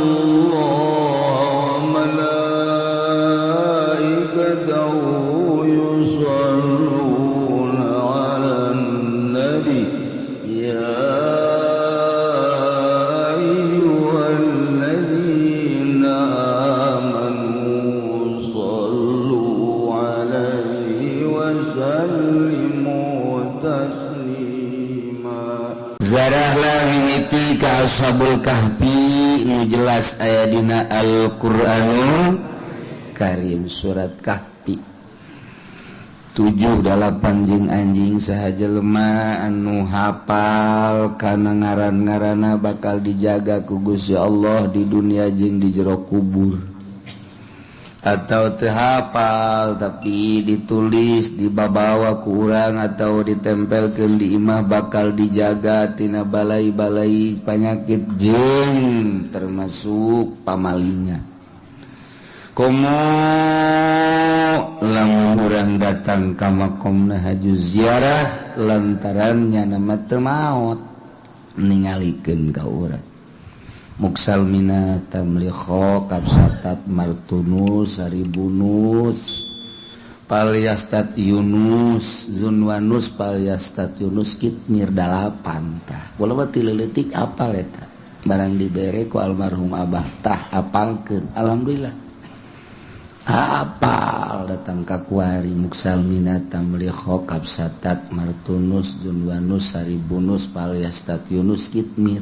Allah wa malaikatahu yusalluna 'alan nabi ya ayyuhalladzina amanu sallu 'alaihi wa sallimu taslima. Zarahlah mimiti ka Ashabul Kahfi nu jelas aya dina Al-Qur'anul Karim surat Kahfi 7-8 jeung anjing saha jelema anu hafal kana ngaran-ngaranna bakal dijaga ku Gusti Allah di dunia jeung di jero kubur. Atau teu hafal tapi ditulis dibawa ku urang atau ditempelkeun di imah bakal dijaga tina balai-balai panyakit jeung termasuk pamalingan. Komo lamun urang datang ka makomna haju ziarah lantaran nyana mah teu maot ningalikeun ka urang. Muksalmina tamlikho kapsatat martunus saribunus palyastat yunus zunwanus palyastat yunus kitmir 8 tah walaupun tileutik apal eta barang dibere ku almarhum abah tah apalkeun alhamdulillah apal datang ka kuari muksalmina tamlikho kapsatat martunus zunwanus saribunus palyastat yunus kitmir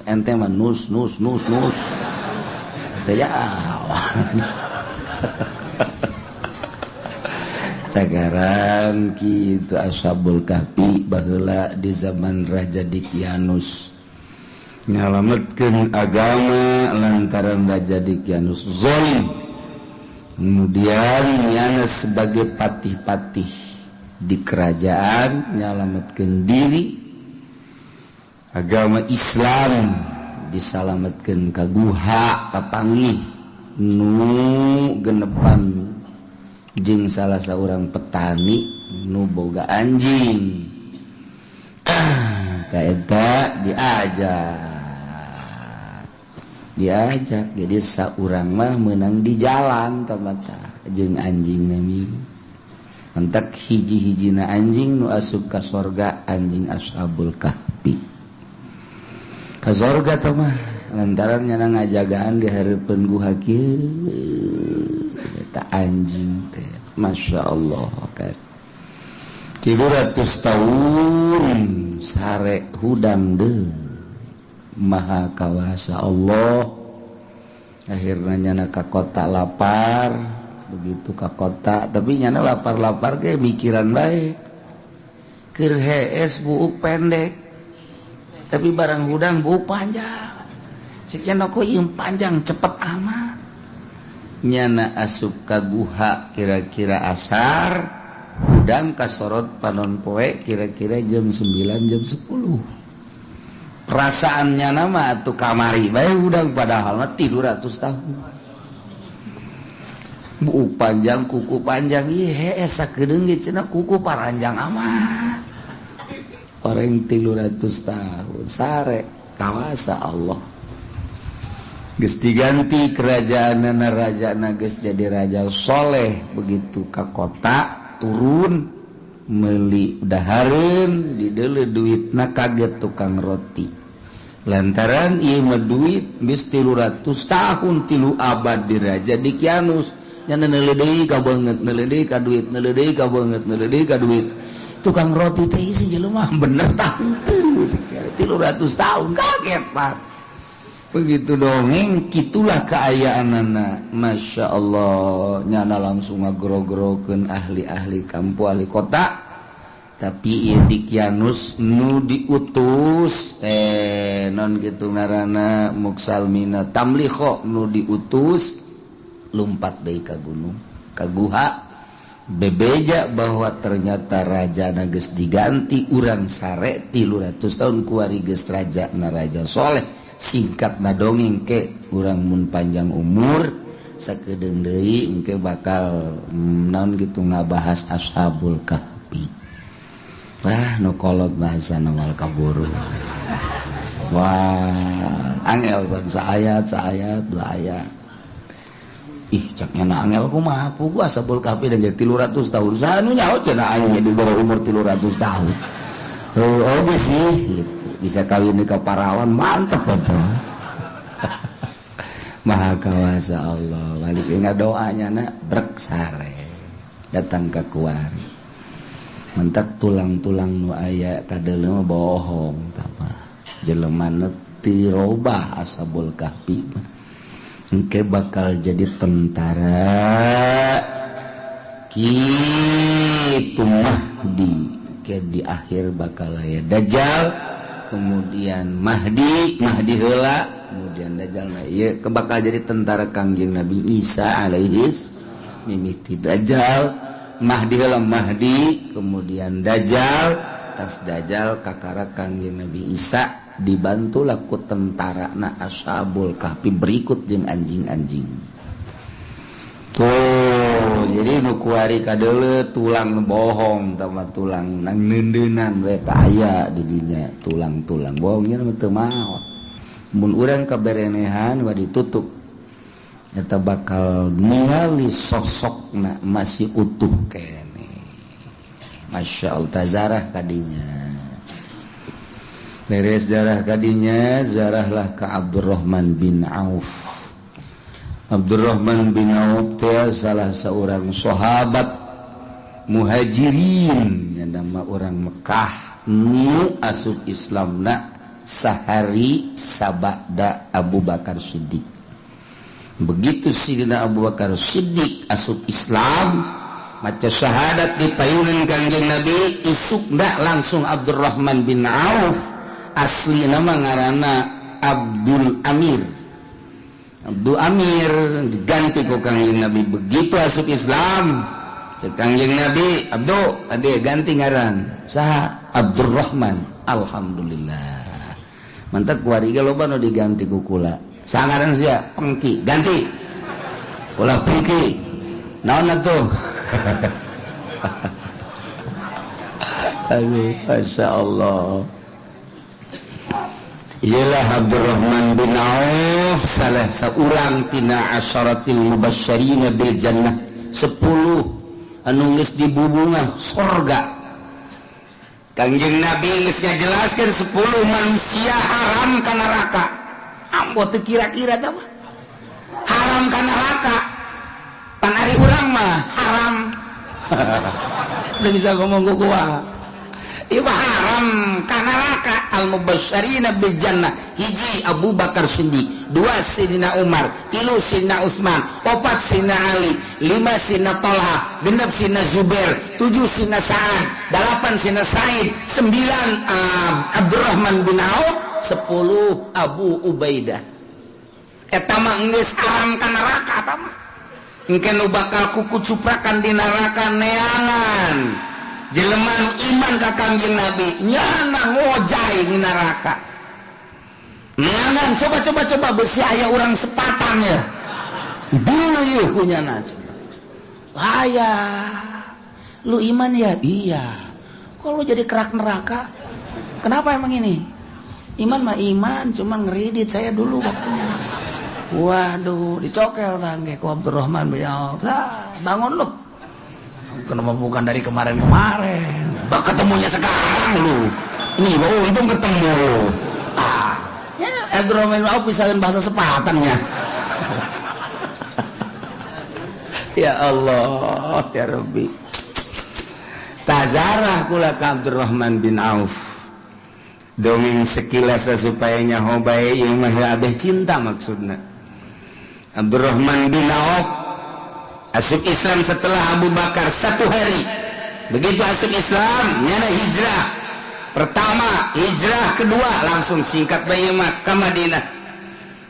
ente mah nus teh ya sekarang kitu Ashabul Kahfi baheula di zaman Raja Dikyanus nyalametkeun agama lantaran Raja Dikyanus zalim. Kemudian nyana sebagai patih-patih di kerajaan nyalametkeun diri agama Islam disalametkeun ka guha kapanggih nu genepan jeung salah saurang petani nu boga anjing ta eta diajak jadi saurang mah meunang di jalan tamata jeung anjing nami entek hiji-hijina anjing nu asup ka sorga anjing Ashabul Kahfi ka sorga teh mah lantaran nyana ngajagaan di hareupeun guha kieu eta anjing teh masyaallah kan 300 tahun sare hudang deui maha kawasa Allah akhirnya nyana ka kota lapar begitu ka kota tapi nyana lapar-lapar ge mikiran bae keur hees buuk pendek tapi barang hudang buuk panjang cek nyana kok ieu panjang cepet amat nyana asup ka guha kira-kira asar hudang kasorot panon poe kira-kira jam 9 jam 10 perasaannya nama atuh kamari bae udang padahal mah 300 tahun buuk panjang kuku panjang ieu hees sakedeung ge cenah kuku paranjang amat pareng 300 tahun sare kawasa Allah geus diganti kerajaanna rajana geus jadi raja soleh begitu ka kota turun meuli dahareun dideuleu duitna kaget tukang roti lantaran ieu mah duit geus 300 tahun 3 abad di Raja Dikyanus nyana neuleuh deui ka beungeut neuleuh deui ka duit neuleuh deui ka beungeut neuleuh deui ka duit tukang roti teh si jelema bener tah henteu 300 tahun kaget Pak begitu dongeng kitulah kaayaanana masyaallah nyana langsung ngagro-grokeun ahli-ahli kampung ahli kota tapi ieu Dikyanus nu diutus non kitu ngaranna muksalmina tamlikho nu diutus lumpat deui ka gunung ka guha bebeja bahwa ternyata raja geus diganti urang sare 300 tahun kuari geus raja na raja soleh singkatna dongeng ke urang mun panjang umur sakedeung deui engke bakal naon kitu ngabahas Ashabul Kahfi. Wah, nu kolot bahasa nawal kaburu. Wah, angel kan saayat dua ayat. Ih, caknya na angel kumaha pugu ashabul kahfi dan jadi 300 tahun. Sanu nyaho cenah aing di bawah umur 300 tahun. Oke sih, gitu. Bisa kawin di kaparawan mantep betul. Maha kawasa Allah. Balik ingat doanya nak brek sare. Datang ke kuari. Mentak tulang-tulang nu aya kadeuleum bohong tama. Jelema ti robah ashabul kahfi. Engke bakal jadi tentara kitu Mahdi ke di akhir bakal aya Dajjal kemudian Mahdi heula kemudian Dajjal na ieu bakal jadi tentara Kangjeng Nabi Isa alaihis mimiti Dajjal Mahdi heula Mahdi kemudian Dajjal tas Dajjal kakara Kangjeng Nabi Isa dibantu laku tentara na ashabul kahfi berikut jeung anjing-anjing tuh jadi nu kuari kadeule tulang bohong tama tulang nang neuneunan we aya di dinya tulang-tulang bohongnya mah teu maot mun urang kaberenehan wa ditutup eta bakal ningali sosokna masih utuh kene masyaallah tazarah kadinya beres zarah kadinya zarahlah ke Abdurrahman bin Auf. Abdurrahman bin Auf teh salah seorang sahabat muhajirin yang nama orang Mekah nu asup Islamna sahari sabada Abu Bakar Siddiq. Begitu Sidina Abu Bakar Siddiq asup Islam maca syahadat di payunan Kangjeng Nabi isukna langsung Abdurrahman bin Auf asli nama ngaranna Abdul Amir diganti ku Kangjeng Nabi begitu asup Islam cek Kangjeng Nabi Abdu ade ganti ngaran saha Abdurrahman alhamdulillah mantap kuariga loba nu diganti ku kula saha ngaran sia Pengki ganti kula Pengki naon atuh aduh masyaallah. Ialah Abdurrahman bin Auf salah seorang tina asyaratil mubasysyirina bil jannah 10 anu geus dibubungah surga. Kangjeng Nabi geus ngajelaskeun 10 manusia haram ka neraka. Ambo teu kira-kira tah mah. Haram ka neraka. Pan ari urang mah haram. Teu bisa ngomong ku kumaha. Ieu haram ka neraka. Al-mubasysyirina bil jannah hiji Abu Bakar Siddiq, 2 Sayyidina Umar, 3 Sayyidina Utsman, 4 Sayyidina Ali, 5 Sayyidina Thalha, 6 Sayyidina Zubair, 7 Sayyidina Sa'ad, 8 Sayyidina Sa'id, 9 Abdurrahman bin Auf, 10 Abu Ubaidah. Eta mah geus haram ka neraka eta mah. Engke nu bakal kukucuprakan di neraka neangan jelema nu iman ka Kangjeng Nabi nyana ngojai di neraka. Neangan coba besi aya urang sepatan ya. Dulu yeuh kunyana. Aya. Lu iman ya? Iya. Kok lu jadi kerak neraka? Kenapa emang ini? Iman mah iman, cuman ngeridit saya dulu katanya. Waduh, dicokel tangge ku Abdurrahman bin Auf. Bangun lu. Kenapa bukan dari kemarin-kemarin? Bak ketemunya sekarang lu. Ini untung ketemu lu. Ya Abdurrahman bin Auf bisa bahasa sepatannya. Ya Allah, ya Rabbi. Tazarah kula ka Abdurrahman bin Auf. Dongeng sekilas supaya nyaho bae ieu mah abeh cinta maksudna. Abdurrahman bin Auf asup Islam setelah Abu Bakar 1 hari. Begitu asup Islam, nyana hijrah. Pertama, hijrah kedua langsung singkat bae mah ka Madinah.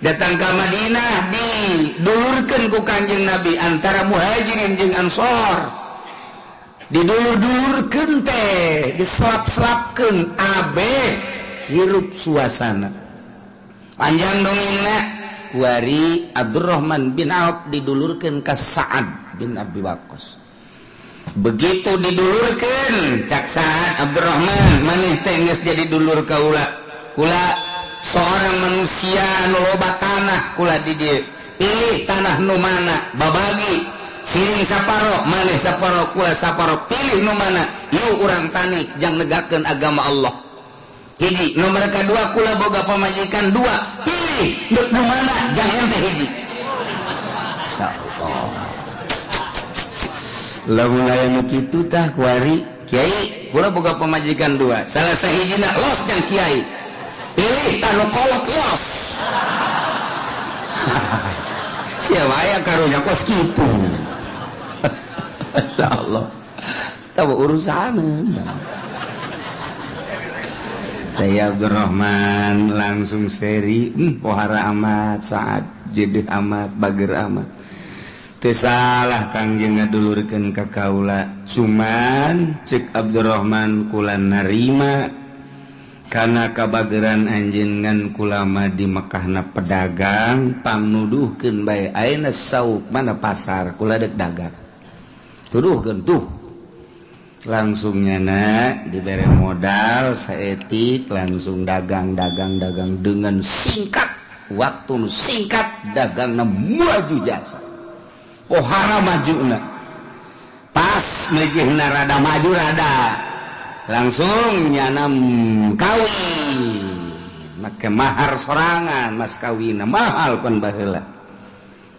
Datang ke Madinah didulurkeun ku Kangjeng Nabi antara muhajirin jeung ansor. Didulur-dulurkeun teh, diselap-selapkeun abe hirup suasana. Panjang dongengna. Kuari Abdurrahman bin Auf didulurkeun ka Sa'ad bin Abi Waqqas. Begitu didulurkeun cak Sa'ad Abdurrahman maneh teh geus jadi dulur ka kula seorang manusia nu loba tanah kula di dieu pilih tanah nu mana babagi siring saparo maneh saparo kula saparo pilih nu mana yuk urang tani jang negakeun agama Allah hiji nomor kedua kula boga pamajikan dua pilih nu mana jang ente hiji insyaallah lamun aya nu kitu tah kuari kiai kula boga pamajikan dua salah sahijina los jang kiai pilih tanu kolot los siapa aya karunya kos kitu insyaallah tahu urusan saya Abdurrahman langsung seri pohara amat saat jedeh amat bager amat teu salah Kangjeng ngadulurkeun ka kaula cuman cek Abdurrahman kula narima kana kabageran anjeungan kula mah di Mekahna pedagang pangnuduhkeun bae ayeuna sauk mana pasar kula dek dagang tuduhkeun tuh langsung nyana dibere modal saetik langsung dagang dengan singkat waktu singkat dagangna maju jasa pohara majuna pas mejehna rada maju rada langsung nyanam kawin make mahar sorangan mas kawinna mahal pun baheula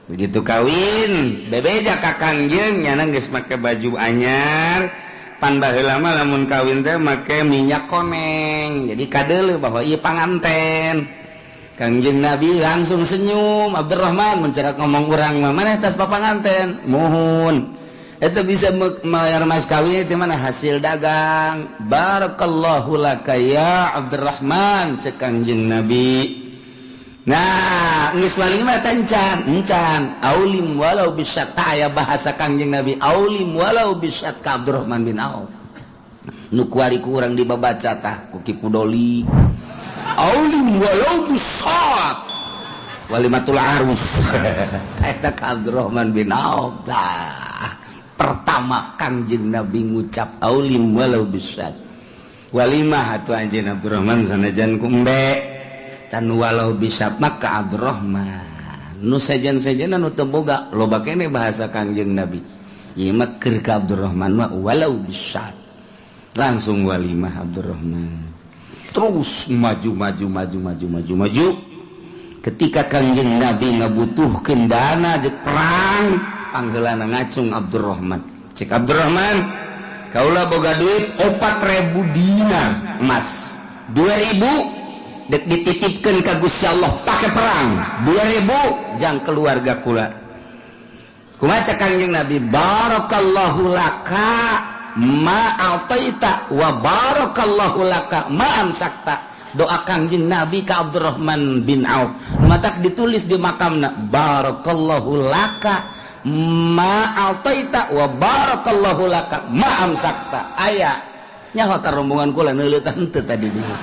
begitu kawin bebeja ka Kangjeng nyana geus make baju anyar pan baheula mah lamun kawin teh make minyak koneng jadi kadeuleu bahwa ieu panganten Kangjeng Nabi langsung senyum Abdurrahman mencerak ngomong urang mah maneh tas papanganten muhun eta bisa mayar mas kawin teh mana hasil dagang barakallahu laka ya Abdurrahman cek Kangjeng Nabi nah geus walimah encan aulim walau bisyat aya bahasa Kangjeng Nabi aulim walau bisyat ka Abdurrahman bin Auf nu kuari ku urang dibabaca tah ku Ki Pudoli aulim walau bisyat walimatul arus eta ka Abdurrahman bin Auf tah pertama Kangjeng Nabi ngucap aulim walau bisyat walimah atuh anjeun Abdurrahman sanajan ku embe tan walau bisa maka Abdurrahman nu sajan-sajana nu teu boga loba keneh bahasa Kangjeng Nabi ieu mah keur ka Abdurrahman mah walau bisa langsung walimah Abdurrahman terus maju ketika Kangjeng Nabi ngabutuhkeun dana jeung perang panggeulana ngacung Abdurrahman cek Abdurrahman kaula boga duit 4.000 dinar emas 2.000 dek dititipkeun ka Gusti Allah pake perang 2.000 jang keluarga kula kumaha cak Kangjeng Nabi barakallahu laka ma ataita wa barakallahu laka ma amsakta doa Kangjeng Nabi ka Abdurrahman bin Auf matak ditulis di makamna barakallahu laka ma ataita wa barakallahu laka ma amsakta aya nyaho ka rombongan kula neuleutan teu tadi dulu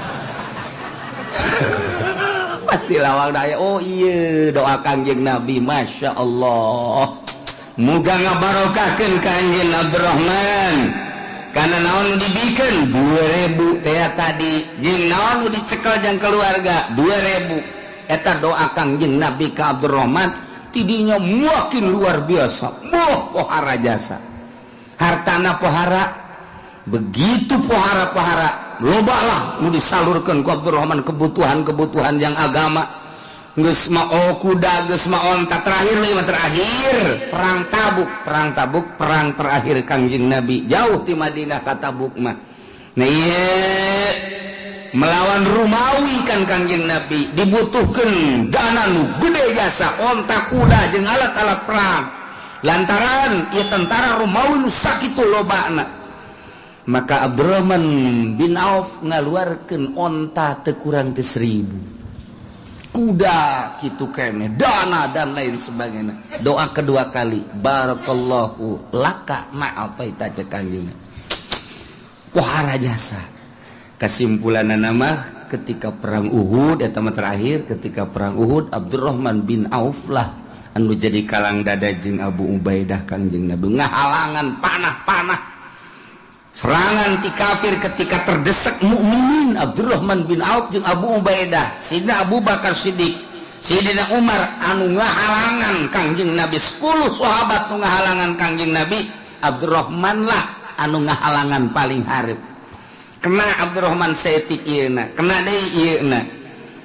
pasti lawang daya oh iya doa Kangjeng Nabi Masya Allah muga ngabarokahkeun Kangjeng Abdurrahman karena naon dibikeun 2.000 teh tadi jeung naon dicekel jeung keluarga 2.000 eta doa Kangjeng Nabi ka Abdurrahman tidinya makin luar biasa pohara jasa hartana pohara begitu pohara loba lah nu disalurkeun ku Abdurrahman kebutuhan yang agama geus mah kuda geus mah onta terakhir perang Tabuk perang terakhir Kangjeng Nabi jauh ti Madinah ka Tabuk mah nah ieu melawan Romawi kan Kangjeng Nabi dibutuhkeun dana nu gede jasa onta kuda jeung alat-alat perang lantaran ieu tentara Romawi nu sakitu lobana maka Abdurrahman bin Auf ngaluarkeun onta teu kurang teu 1.000 kuda kitu keneh dana dan lain sebagainya doa kedua kali barakallahu laka ma'ataita cek Kangjeng pohara jasa kesimpulanna mah ketika perang Uhud eta mah terakhir ketika perang Uhud Abdurrahman bin Auf lah anu jadi kalang dada jeung Abu Ubaidah Kangjeng Nabi ngahalangan panah serangan ti kafir ketika terdesak mukminin Abdurrahman bin Auf jeung Abu Ubaidah, Sidina Abu Bakar Siddiq, Sidina Umar anu ngahalangan Kangjeng Nabi, 10 sahabat nu ngahalangan Kangjeng Nabi, Abdurrahman lah anu ngahalangan paling hareup. Kena Abdurrahman setik ieuna, kena deui ieuna.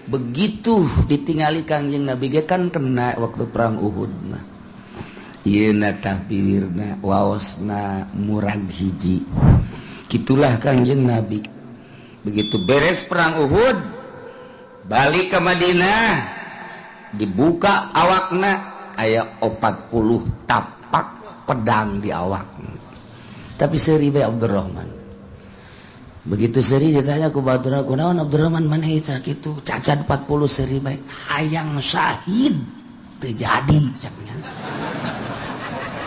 Begitu ditingali Kangjeng Nabi ge kan kena waktu perang Uhud mah. Ieuna tah bibirna waosna murag hiji. Gitulah Kangjeng Nabi. Begitu beres perang Uhud, balik ke Madinah, dibuka awakna aya 40 tapak pedang di awakna. Tapi seri bae Abdurrahman. Begitu seri ditanya ku baturna, kunaon Abdurrahman maneh eta kitu? Cacat 40 seri bae. Hayang syahid teu jadi cenah.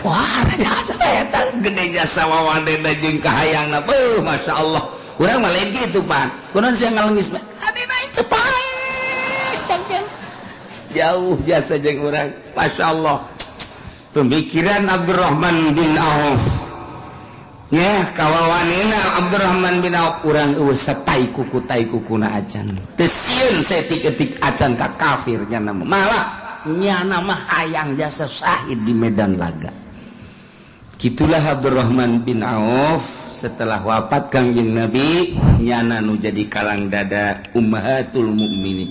Wah, jasa eta gede jasa wawadena jeung kahayangna. Beuh, masyaallah. Urang mah lain kitu, Pan. Kunaon sia ngaleungis mah? Adina itu pae. Jauh jasa jeung urang. Masyaallah. Pemikiran Abdurrahman bin Auf. Ya, kawawanina Abdurrahman bin Auf urang eueuh satai kukuna acan. Teu sieun setik-etik acan ka kafir nya nama. Malah nyana mah hayang jasa syahid di medan laga. Gitulah Abdurrahman bin Auf setelah wafat Kangjeng Nabi nyana nu jadi kalang dada ummahatul mukminin.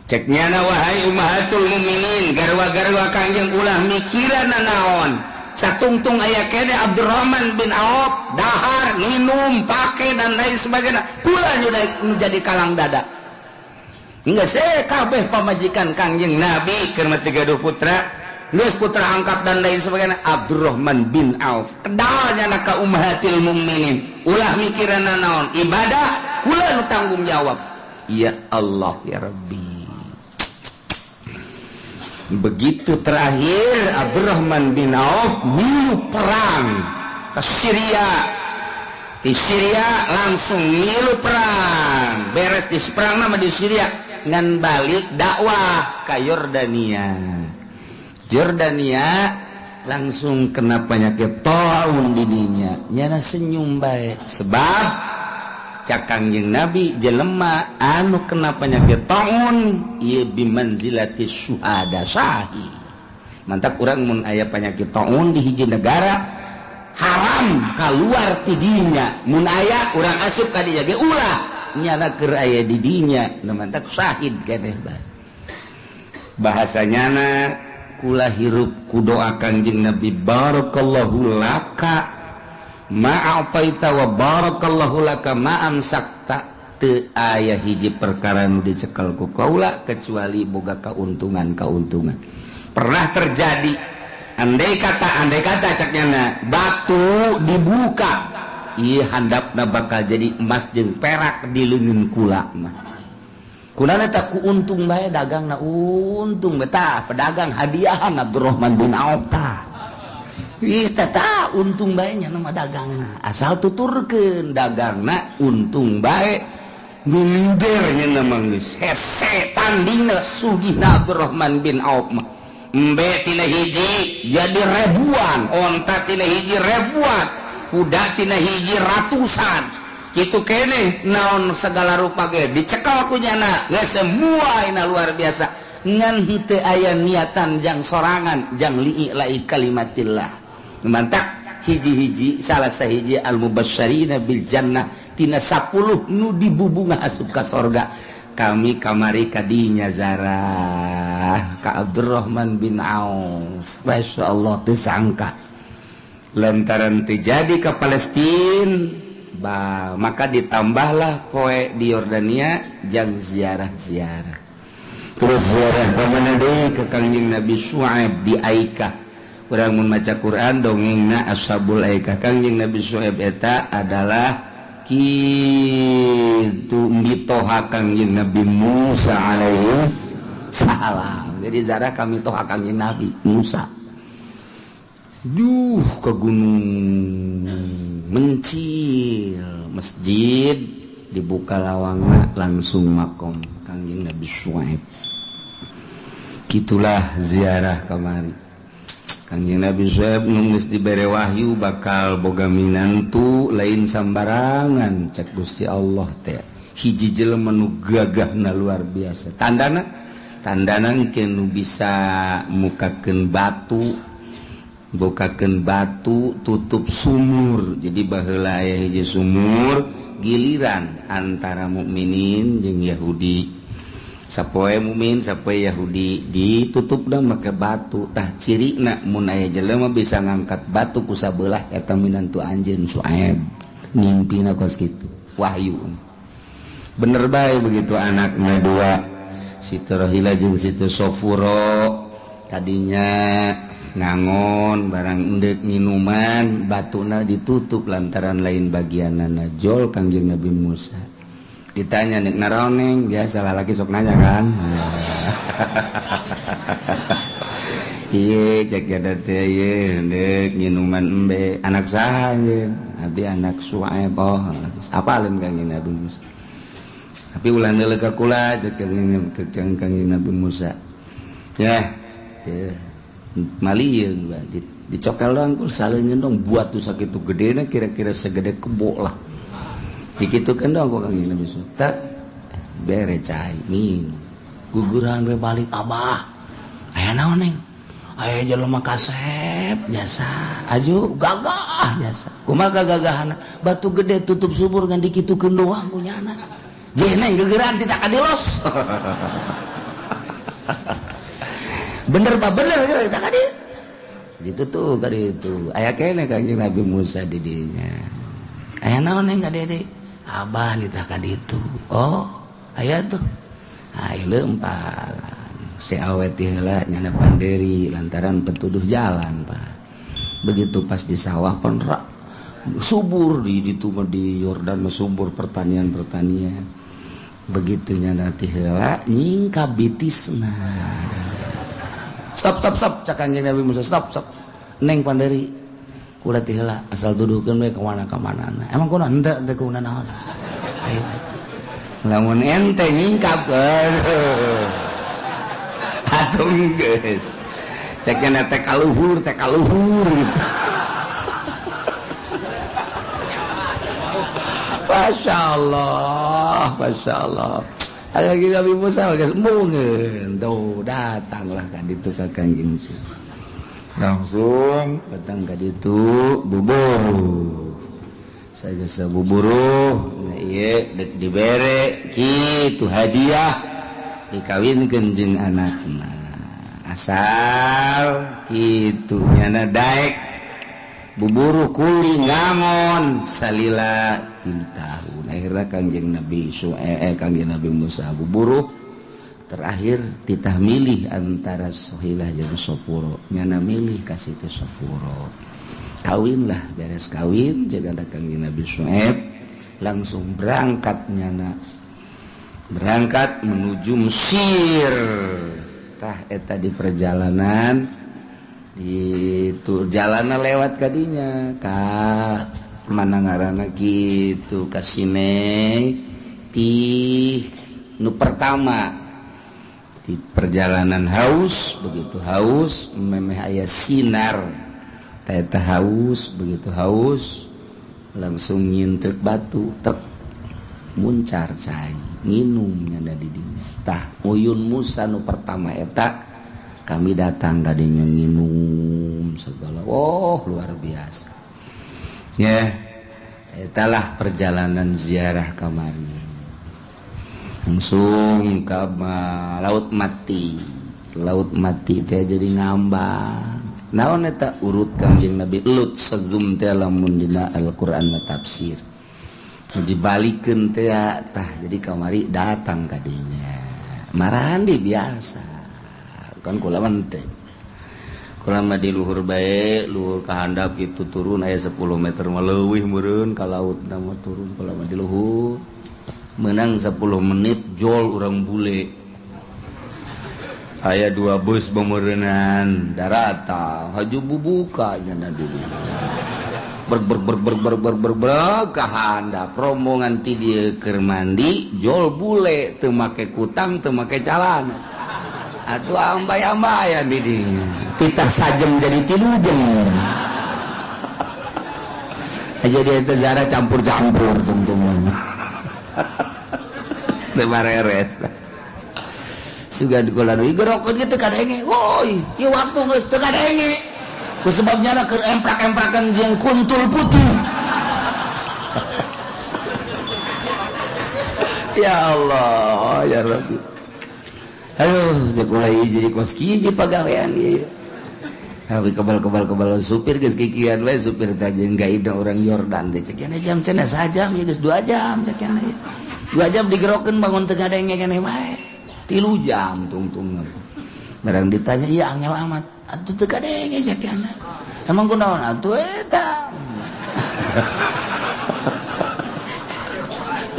Cek nyana wahai ummahatul mukminin, garwa-garwa Kangjeng ulah mikiran naon. Satungtung aya kene Abdurrahman bin Auf dahar, minum, pake dan lain sebagainya. Kula nu jadi kalang dada. Geus kabeh pamajikan Kangjeng Nabi keur mah 30 putra. Geus putra angkat dan lain sebagainya. Abdurrahman bin Auf kedalnya ka ummahatil mukminin, ulah mikiranna naon ibadah, kula nu tanggung jawab. Ya Allah ya Rabbi. Begitu terakhir Abdurrahman bin Auf milu perang ke Syria. Di Syria langsung milu perang. Beres di perang nama di Syria ngan balik dakwah ke Yordania. Yordania langsung kena penyakit taun didinya. Nyana senyum bae sebab cak Kangjeng Nabi jelema anu kena penyakit taun ieu bimanzilati syuhada syahid. Mantap urang mun aya penyakit taun di hiji negara haram kaluar ti dinya. Mun aya urang asup ka dinya ge ulah nyana keur aya di dinya nu mantap syahid keneh bae. Bahasanyana kula hirup ku doa Kangjeng Nabi barakallahu laka ma'ataita wa barakallahu laka ma'amsakta. Teu aya hiji perkara nu dicekel ku kaula kecuali boga kauntungan. Pernah terjadi andai kata caknyana batu dibuka ieu handapna bakal jadi emas jeung perak di leungeun kula mah. Kulana tak ku untung bae dagangna untung betah pedagang hadiahan Abdurrahman bin Auf tah. Ih tah untung bae nya nama dagangna. Asal tuturkeun dagangna untung bae milider nya nama geus hese tandingna sugihna Abdurrahman bin Auf mah. Embe tina hiji jadi ribuan, onta tina hiji ribuan, kuda tina hiji ratusan. Kitu kene naon segala rupa ge dicekel ku nyana geus semua ina luar biasa ngan henteu aya niatan jang sorangan jang li'i kalimatillah. Mantap hiji-hiji salah sahiji al mubasysyirina bil jannah tina 10 nu dibubunga asup ka sorga. Kami kamari ka dinya zarah ka Abdurrahman bin Auf. Masyaallah teu sangka lantaran terjadi ke Palestina. Maka ditambahlah poe di Yordania jang ziarah. Terus ziarah kemana deh ke Kangjeng Nabi Syuaib di Aikah. Urang mun maca Quran dongengna Ashabul Aikah. Kangjeng Nabi Syuaib eta adalah kitu mitoha Kangjeng Nabi Musa alaihi salam. Jadi ziarah kami toha Kangjeng Nabi Musa. Ke gunung mencil masjid dibuka lawangna langsung makom Kangjeng Nabi Syuaib. Gitulah ziarah kamari. Kanjeng Nabi Syuaib nulis dibere wahyu bakal boga minantu lain sambarangan cek Gusti Allah teh hiji jelema nu gagahna luar biasa tandana nu bisa mukakeun batu bokakeun batu tutup sumur jadi baheula aya hiji sumur giliran antara mukminin jeung Yahudi sapoe mukmin sapoe Yahudi ditutup dah make batu tah cirina mun aya jelema bisa ngangkat batu ku sabelah eta minantu anjeun Syuaib ngimpina kos kitu wahyu bener bae begitu anakna dua Siti Rohila jeung Siti Sofuro tadinya ngangon barang endek minuman batuna ditutup lantaran lain bagianana jol Kangjeng Nabi Musa ditanya nek naroneng biasa lalaki sok nanya kan iya cek ya teh ieu nek minuman embe anak saha ye abi anak Syuaib oh apalin Kangjeng Nabi Musa tapi ulah deuleu ka kula cek Kangjeng Nabi Musa ya malieun dicokel doang kul saleungeun dong buat tuh sakitu gedena kira-kira segede kebo lah dikitukeun dong kok Kangjeng Nabi Musa bere cai min guguran we balik abah aya naon neng aya jelema kasep jasa aju gagah jasa kumaha gagahana batu gede tutup sumur ngan dikitukeun doang punyana jeneng gegeran tidak kadilos bener pak bener kita kadi gitu tuh kadi itu aya kene Kangjeng Nabi Musa di dinya aya naon neng kadi abah ditah kadi itu oh aya tuh aya leumpang si awet heula nyana panderi lantaran petuduh jalan pak begitu pas di sawah pun subur di ditu di Yordan subur pertanian begitu nyana ti heula nyingkap bitisna stop cak Kangjeng Nabi Musa stop neng panderi kuda ti heula asal duduhkeun we ka mana-mana emang kunaon henteu teh kunaon naon ayo lamun ente nyingkap atuh geus cek nya teh kaluhur gitu Masya Allah ada lagi Nabi Musa geus mungkin tuh datanglah ka ditu ka Kangjeng langsung datang ka ditu buburuh sagesa buburuh nah ieu dek dibere kitu hadiah dikawinkeun jeung anakna asal kitu nyana daek buburuh kuli ngangon salila 3 tahun akhirnya Kangjeng Nabi Kangjeng Nabi Musa buburuh terakhir titah milih antara Sohilah jeung Sofuro nyana milih ka Siti Sofuro kawin lah beres kawin jaga Kangjeng Nabi Syuaib langsung berangkat menuju Mesir tah eta di perjalanan itu jalanan lewat kadinya ka mana ngaranna gitu ka Sinai ti nu pertama di perjalanan haus begitu haus memeh aya sinar eta haus begitu haus langsung nyintrek batu tek muncar cai nginum nyanda di dinya tah uyun Musa nu pertama eta kami datang kadinya nginum segala luar biasa ya etalah perjalanan ziarah kamari langsung ke laut mati teh jadi ngambang naon eta urut Kangjeng Nabi Lut sezum teh lamun dina Al-Qur'an tafsir dibalikeun teh tah jadi kamari datang kadinya marahan di biasa kan kula teh kula mah di luhur bae luhur ka handap kitu turun aya 10 meter mah leuwih meureun ka laut mah turun kula mah di luhur menang 10 menit jol urang bule aya 2 bus bameureunnan darata haju bubuka nya dulu ber ka handap rombongan ti dieu keur mandi jol bule teu make kutang teu make calana atuh ambay-ambayan di dinya titah sajem jadi 3 jam aja dia teh zara campur-campur tungtung teu bareres sugan dikulan igerokeun kitu kadenge woi ieu waktu geus teu kadenge ku sebabnya keur emprak-emprakan jeung kuntul putih ya Allah ya Rabbi aduh sekolah jadi kos hiji pagawean ieu tapi kebal supir geus kikian we supir teh jeung gaida orang Yordan teh cek nya jam cenah sajam ya geus 2 jam cek nya 2 jam digerokeun bangun teu gadenge keneh bae 3 jam tungtung barang ditanya iya angel amat atuh teu gadenge cek nya emang kunaon atuh eta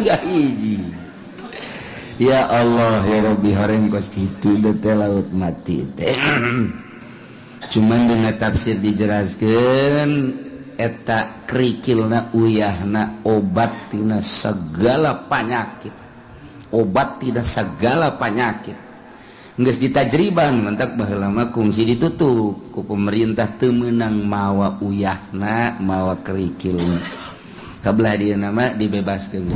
gak hiji ya Allah ya Rabbi horeng kos kitu teh laut mati teh cuman dina tafsir dijelaskeun eta krikilna uyahna obat tina segala penyakit obat tina segala penyakit geus ditajriban mentak baheula mah kungsi ditutup ku pemerintah teu meunang mawa uyahna mawa krikilna kabelah dieuna mah dibebaskeun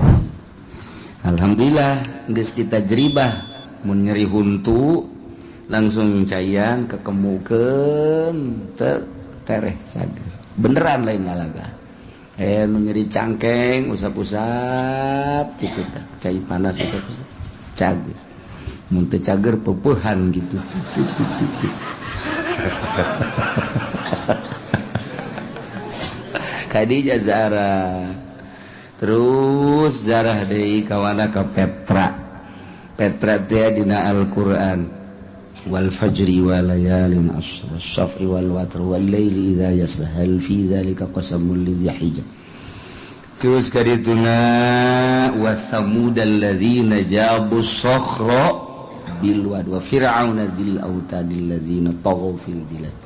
alhamdulillah geus ditajribah mun nyeri huntu langsung cayan kekemukeun teu tereh sadar beneran lain ngalaga nu nyeri cangkeng usap-usap kitu teh cai panas usap-usap cager mun teu cager peupuhan gitu Khadijah Zara terus zarah deui kawana ka Petra teh dina Al-Qur'an wal fajri wa layalin ashr as-saf'i wal watr wal laili idza yasha hal fi dzalika qasamul lidzi hijr terus kadituna wa samud alladzina jabu sakhra bil wad wa fir'auna dzil autadil ladzina taghaw fil bilad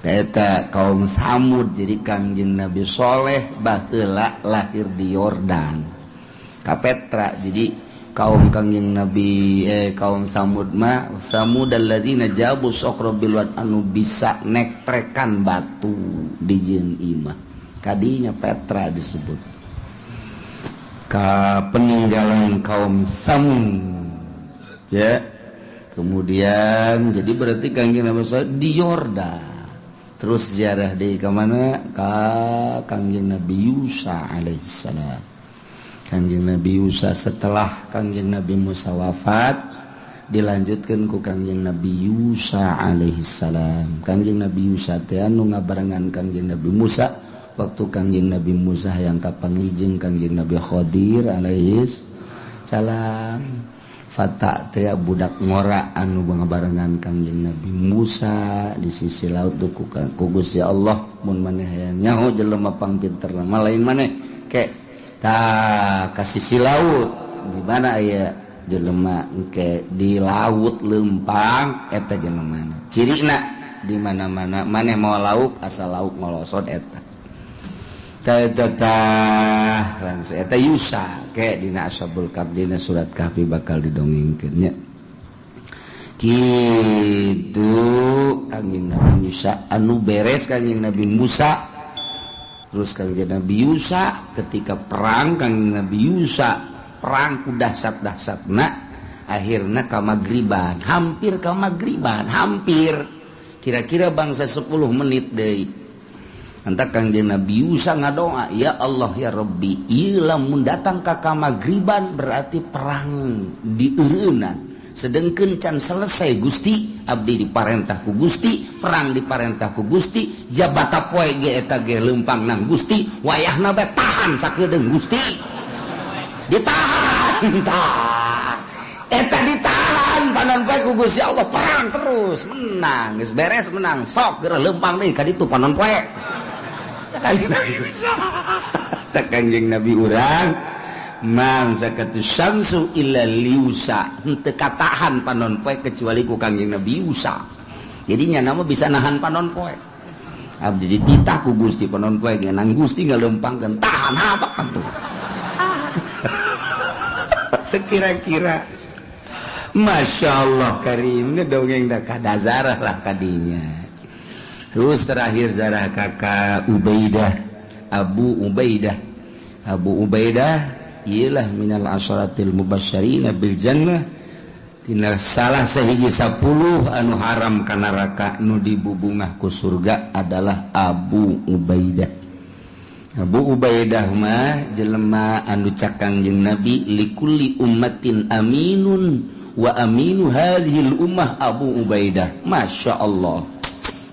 eta kaum Samud jadi Kangjeng Nabi Soleh baheula lahir di Yordan ka Petra jadi kaum Kangjeng Nabi kaum Samud mah Samud alladzina jabu sakhra bil wad anu bisa nektrekan batu di jeung imah kadinya Petra disebut ka peninggalan kaum Samud ya kemudian jadi berarti Kangjeng Nabi Soleh di Yordan terus ziarah deui ka mana ka Kangjeng Nabi Yusa alaihissalam Kangjeng Nabi Yusa setelah Kangjeng Nabi Musa wafat dilanjutkeun ku Kangjeng Nabi Yusa alaihissalam Kangjeng Nabi Yusa teh anu ngabarengan Kangjeng Nabi Musa waktu Kangjeng Nabi Musa hayang kapangijeng Kangjeng Nabi Khadir alaihissalam fata teh budak ngora anu ngabarengan Kangjeng Nabi Musa di sisi laut ku Gusti Allah mun maneh hayang nyaho jelema pangpinter mah lain maneh ke tah ka sisi laut di mana aya jelema engke di laut leumpang eta jelemana cirina di mana-mana maneh mau lauk asal lauk ngolosot eta langsung eta Yusa ke dina Ashabul Kahf dina surat Kahfi bakal didongengkeun nya kitu Kangjeng Nabi Yusa anu beres Kangjeng Nabi Musa terus Kangjeng Nabi Yusa ketika perang Kangjeng Nabi Yusa perang ku dahsyat-dahsyatna akhirna ka magriban hampir kira-kira bangsa 10 menit deui antak Kangjeng Nabi Yusa ngadoa ya Allah ya Rabbi ieu lamun datang ka magriban berarti perang dieureunnan sedengkeun can selesai Gusti abdi diparentah ku Gusti perang diparentah ku Gusti jabata poe ge eta ge leumpang nang Gusti wayahna bae tahan sakedeung Gusti ditahan eta ditahan panon poe ku Gusti Allah perang terus menang geus beres menang sok geura leumpang deui ka ditu panon poe cak Kangjeng Nabi urang man zakatu syamsu illa liusa henteu katahan panon poe kecuali ku Kangjeng Nabi Yusa jadinya nama bisa nahan panon poe abdi dititah ku Gusti panon poe nang Gusti ngaleumpangkeun tahan habak atuh teu kira-kira Masya Allah Karim dongeng dah kadazarah lah kadinya. Terus terakhir zarah kakak Ubaidah, Abu Ubaidah ialah minal asyaratil mubasysyirina bil jannah, tina salah sahiji 10 anu haram ka neraka nu dibubungah ku surga adalah Abu Ubaidah. Abu Ubaidah mah jelema anu cakang jeung Nabi, likulli ummatin aminun wa aminu hadhil ummah Abu Ubaidah. Masya Allah,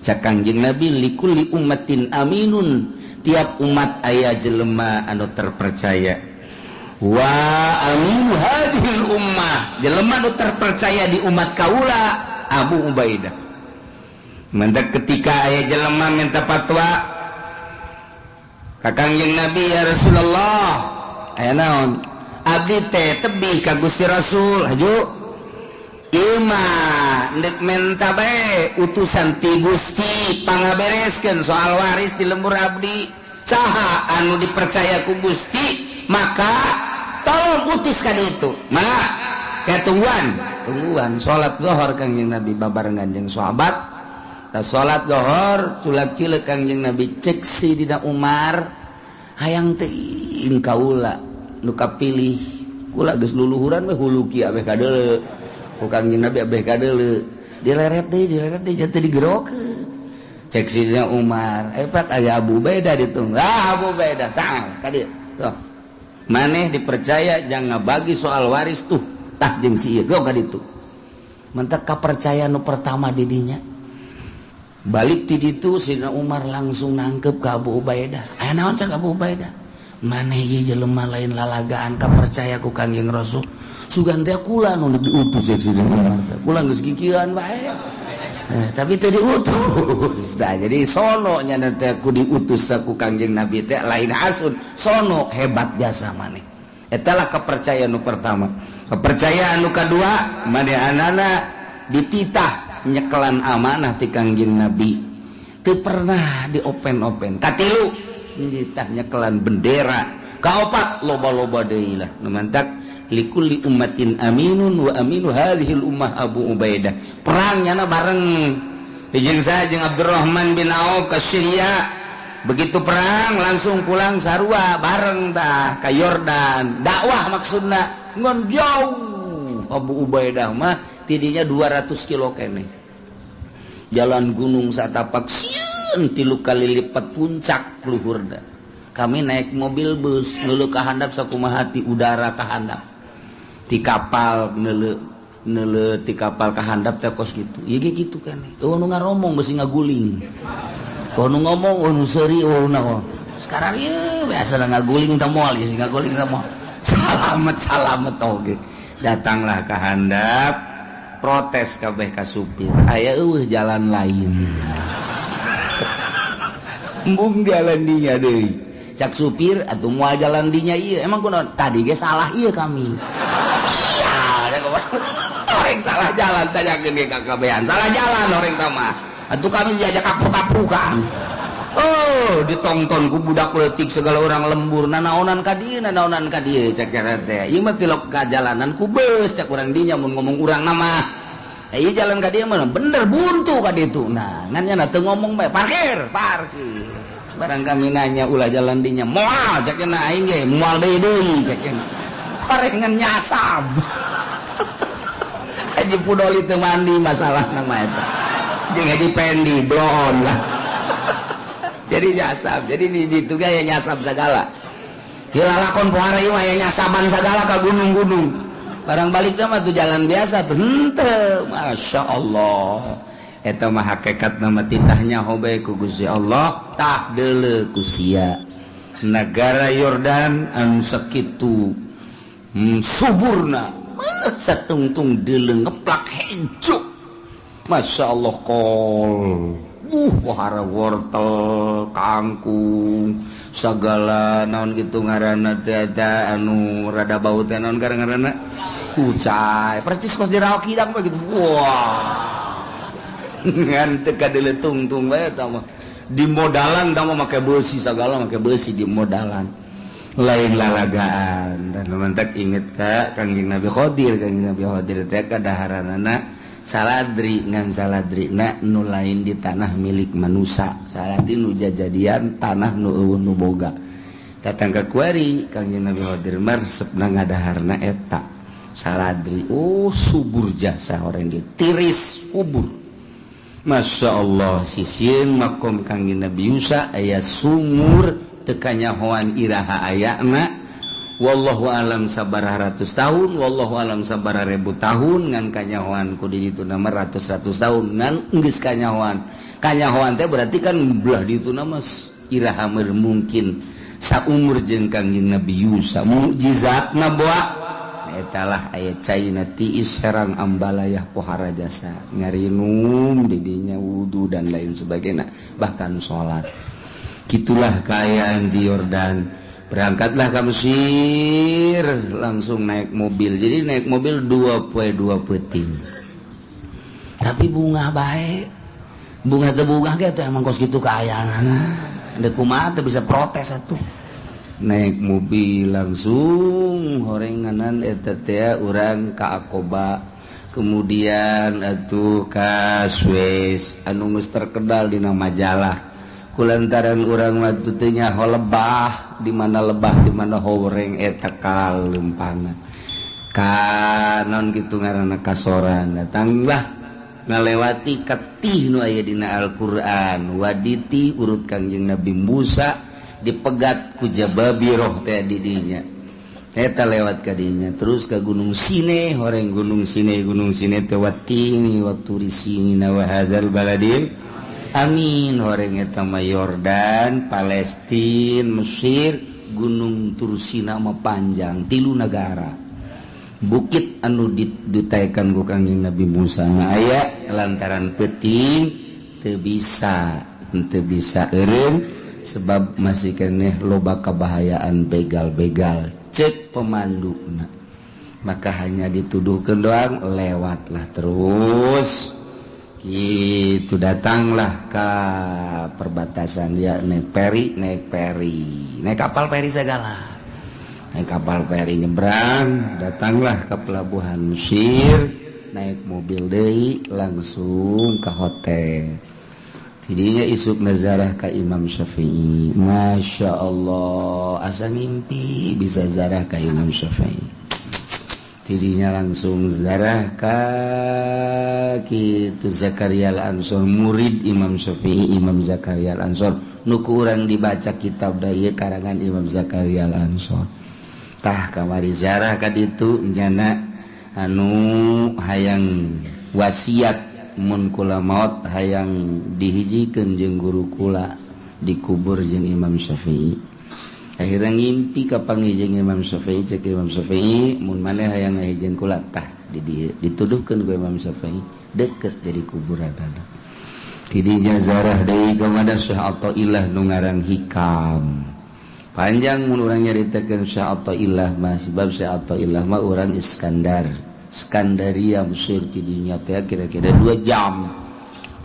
cakang jeung Nabi likulli ummatin aminun, tiap umat aya jelema anu terpercaya. Wa aminu hadhil ummah, jelema anu terpercaya di umat kaula Abu Ubaidah. Mendak ketika aya jelema minta fatwa ka Kangjeng Nabi, ya Rasulullah, aya naon? Abdi teh tebih ka Gusti Rasul, haju ima ndek menta bae utusan ti Gusti pangabereskeun soal waris di lembur abdi. Saha anu dipercaya ku Gusti, maka tolong utus ka ditu. Mangga kayak tungguan salat zuhur Kangjeng Nabi babarengan jeung sahabat. Salat zuhur culak cileuk Kangjeng Nabi cek si dina Umar, hayang teuing kaula nu kapilih kula geus luluhuran we huluki abeh kadeuleu ku Kangjeng Nabi abeh kadeuleu dileret deui jatuh digerokeun cek si dina Umar epat aya Abu Ubaidah ditunggu. Abu Ubaidah tah ka dieu tuh maneh dipercaya jangan bagi soal waris tuh tah jeung si ieu ka ditu mentek kapercaya nu pertama di dinya. Balik ti ditu Sidina Umar langsung nangkep ka Abu Ubaidah. Aya naon sa Abu Ubaidah? Maneh ieu jelema lain lalagaan kapercaya ku Kangjeng Rasul. Sugan teh kula nu diutus cek Sidina Umar. Kula geus gigieuan bae. Tapi teu diutus. Tah jadi sono nya teh ku diutus ku Kangjeng Nabi teh lain asun. Sono hebat jasa maneh. Eta lah kepercayaan nu pertama. Kepercayaan nu kadua manehanana dititah nyekelan amanah ti Kangjeng Nabi, teu pernah diopen-open. Katilu njitah nyekelan bendera. Kaopat loba-loba deui lah nu mantak likulli ummatin aminun wa aminu hadhil ummah Abu Ubaidah. Perang nyana bareng jeung saha jeung Abdurrahman bin Auf ka Syria. Begitu perang langsung pulang sarua bareng tah ka Yordan. Dakwah maksudna ngon jauh. Abu Ubaidah mah tidinya 200 kilo kene. Jalan gunung satapak sieun 3 kali lipat puncak luhurna. Kami naik mobil bus neuleuh ka handap sakumaha ti udara ka handap. Ti kapal neuleuh ti kapal ka handap teh kos kitu. Ieu ge kitu keneh. Oh nu ngaromong beusi ngaguling. Oh nu ngomong nu seuri naon. Sekarang ieu biasa ngaguling teh moal ieu ngaguling teh moal. Salamet oge. Datanglah ke handap, protes kabeh ka supir, aya eueuh jalan lain. Embung jalan dinya deui. Cak supir atuh moal jalan dinya ieu, emang kunaon? Tadi ge salah ieu kami. Sial, orang salah jalan tanyakeun ge ka kabehan. Salah jalan orang teh mah. Atuh kami diajak kapruk-kaprukan. Oh, ditonton ku budak leutik segala orang lembur nanaonan ka dieu cek teh. Ieu mah tilok ka jalanan ku beus cek urang dinya mun ngomong urang nama. Ieu jalan ka dieu mah bener buntu ka ditu. Nah, ngan nya teu ngomong bae parkir. Barang kami nanya ulah jalan dinya moal cek nya aing ge moal deui cek nya. Parengan nyasab. Haji Pudoli teu mandi masalahna mah eta. Jeung Haji Pendi blon lah. Jadi nyasab, jadi di situ ya nyasab segala. Hilalakon pohara ieu aya nyasaban segala ka gunung-gunung. Barang balik mah tuh jalan biasa tuh henteu. Masya Allah. Eta mah hakikat nama titahnya hobe ku Gusti Allah, tah deuleu ku sia. Negara Yordan anu sakitu suburna. Satungtung deuleu ngeplak hejo. Masya Allah kol. Wahara wortel, kangkung, segala naon gitu ngaranna teh ada anu rada bau teh naon ngaranna kucai. Percis kos diraok hidang begitu. Wah. Ngan teu kadeuleu tungtung bae eta mah. Di modalan tah mah make beusi segala make beusi di modalan. lain lalagaan dan mantak inget ka Kangjeng Nabi Khidir teh kadaharanana saladri ngan saladrina nu lain di tanah milik manusia saladri nu jajadian tanah nu eueuh nu boga datang ka kuari Kangjeng Nabi Khidir marsepna ngadaharna eta saladri subur jasa orang dia tiris kubur. Masya Allah sisieun makom Kangjeng Nabi Musa aya sumur tekanya hoan iraha ayana wallahu alam sabaraha ratus tahun wallahu alam sabaraha ribu tahun ngan kanyahoan ku di ditu nama ratus-ratus tahun ngan geus kanyahoan teh berarti kan belah di ditu nama iraha mungkin saumur jeung Kangjeng Nabi Musa mukjizatna boa etalah ayat caina tiis herang ambalayah pohara jasa ngarinum didinya wudu dan lain sebagainya bahkan sholat gitulah keayaan di Yordan berangkatlah ke Mesir langsung naik mobil jadi naik mobil 2 peting tapi bunga baik bunga gitu emang kos gitu keayaan ada kumaha teu bisa protes atuh naik mobil langsung horenganan eta teh urang ka Aqaba kemudian atuh ka Suez anu geus terkenal dina majalah kulantaran urang mah teu nyaho lebah di mana horeng eta kalempangan kanon kitu ngaranna kasoran datanglah ngalewati ketih nu aya dina Al-Qur'an waditi urut Kangjeng Nabi Musa dipegat ku Jababiroh teh didinya eta lewat kadinya terus ke Gunung Sine horeng Gunung Sine teh watini waturi sinina wa hadzal baladin amin horeng eta mah Yordan Palestina Mesir Gunung Tursina mah panjang 3 negara bukit anu ditaekan ku Kangjeng Nabi Musa na aya lantaran peuting teu bisa eureun sebab masih keneh loba kabahayaan begal-begal cek pemanduna maka hanya dituduhkeun doang lewatlah terus gitu datanglah ke perbatasan ya naik kapal peri segala naik kapal peri nyebrang datanglah ke pelabuhan Mesir naik mobil deui langsung ke hotel tidinya isuk nazarah ka Imam Syafi'i Masya Allah asa ngimpi bisa zarah ka Imam Syafi'i tidinya langsung zarah ka kitu Zakaria Al-Ansor murid Imam Syafi'i Imam Zakaria Al-Ansor nu ku urang dibaca kitab da ieu karangan Imam Zakaria Al-Ansor tah kamari zarah ka ditu nyana anu hayang wasiat mun kula maot hayang dihijikeun jeung guru kula dikubur jeung Imam Syafi'i akhirnya ngimpi ka pangijing Imam Syafi'i cek Imam Syafi'i mun maneh hayang ngahijieun kula tah dituduhkeun ku Imam Syafi'i deket jadi kuburanna tidinya zarah deui ka mada Syekh Athaillah nu ngaran Hikam panjang mun urang nyaritakeun Syekh Athaillah mah sebab Syekh Athaillah mah urang Skandaria Mesir tidinya teh kira-kira 2 jam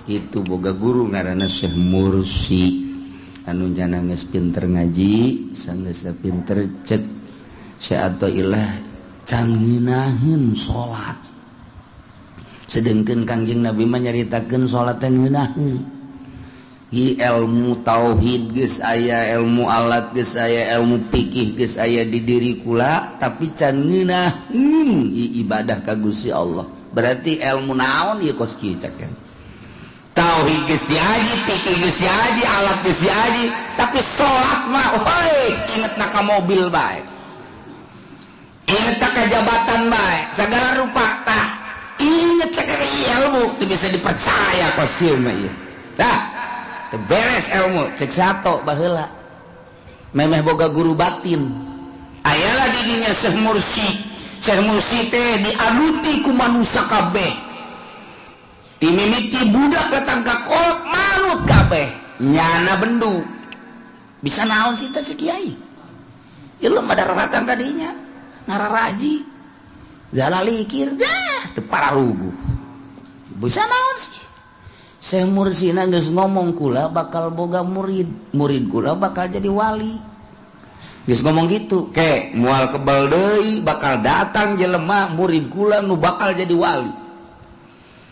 itu boga guru ngaranna Syekh Mursi anu jana geus pinter ngaji sanggeus pinter cek Syekh Athaillah can ngeunaheun salat sedengkeun Kangjeng Nabi mah nyaritakeun salat teh ngeunaheun ilmu tauhid geus aya ilmu alat geus aya ilmu fikih geus aya di diri kula tapi can ngeunaheun ibadah ka Gusti Allah berarti ilmu naon ieu kos kieu cakeun tauhid geus diaji fikih geus diaji alat geus diaji tapi salat mah hoi ingetna ka mobil bae ingetna ka jabatan bae sagala rupa tah inget ka ilmu teu bisa dipercaya kos kieu mah ieu tah beres ilmu cek sato baheula memeh boga guru batin ayalah didinya Syekh Mursi teh diaduti ku manusia kabeh timimiti budak datang ka kolot manut kabeh nyana bendu bisa naon sih teh si kiai ilmu ada raratan tadinya ngararaji zalalikir dah teu pararuguh bisa naon sih Syekh Mursina geus ngomong kula bakal boga murid kula bakal jadi wali geus ngomong gitu ke moal kebal deui bakal datang jelema murid kula nu bakal jadi wali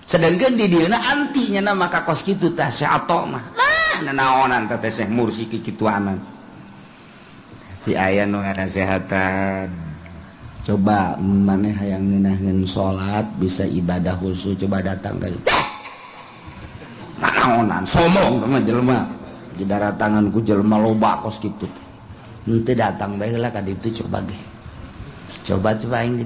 sedangkan di dieuna antinya na maka kos kitu teh Syai'ato mah lah nanaonan teh Syekh Mursi kikituanan di aya nu ngasehatan. Coba maneh hayang ngeunaheun salat bisa ibadah khusyuk coba datang ka naonan sombong mah jelema didaratangan ku jelema loba kos kitu henteu datang bae heula ka ditu coba ge coba aing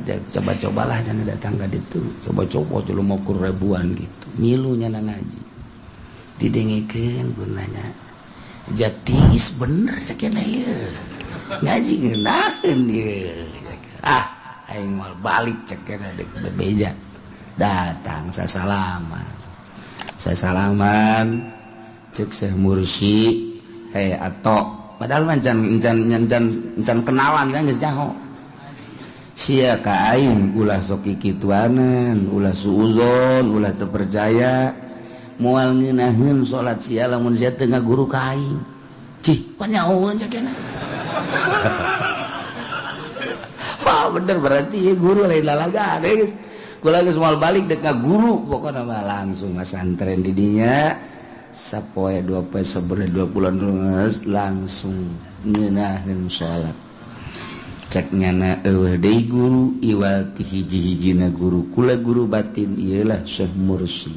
cobalah cenah datang ka ditu coba jelema kur ribuan gitu milunya na ngaji didengekeun gunanya jatis bener sakena ieu ngaji ngeunaheun ieu aing mal balik cek kena dek bebeja datang sasalaman cek Syekh Mursi atau padahal encan kenalan kan geus nyaho sia ka aing ulah sok kikituanan ulah suuzon ulah teu percaya moal ngeunaheun salat sia lamun sia teu ngaguru ka aing cih panyahoeun cek kena bener berarti ya guru lain lalaga guys kula geus moal balik dek ka guru pokona mah langsung masantren di dinya sapoe 2 poe sabeure 2 bulan geus langsung ngeunaheun salat cek nyana eueuh deui guru iwal ti hiji-hijina guru kula guru batin ieulah Syekh Mursi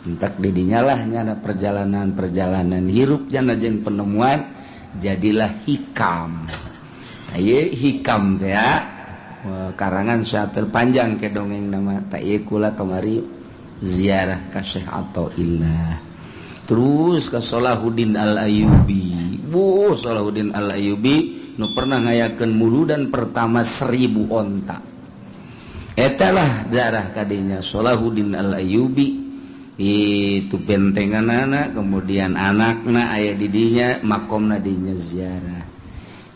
entak di dinya lah nyana perjalanan hirup jana jeung penemuan jadilah hikam aya hikam teh ya karangan Syai'atul panjang ke dongeng nama tak ieu kula kamari ziarah ka Syekh Athaillah terus ka Salahuddin Al-Ayyubi Salahuddin Al-Ayyubi nu pernah ngayakeun muludan pertama 1000 onta eta lah ziarah ka dinya Salahuddin Al-Ayyubi itu bentenganana kemudian anakna aya di dinya makomna dinya ziarah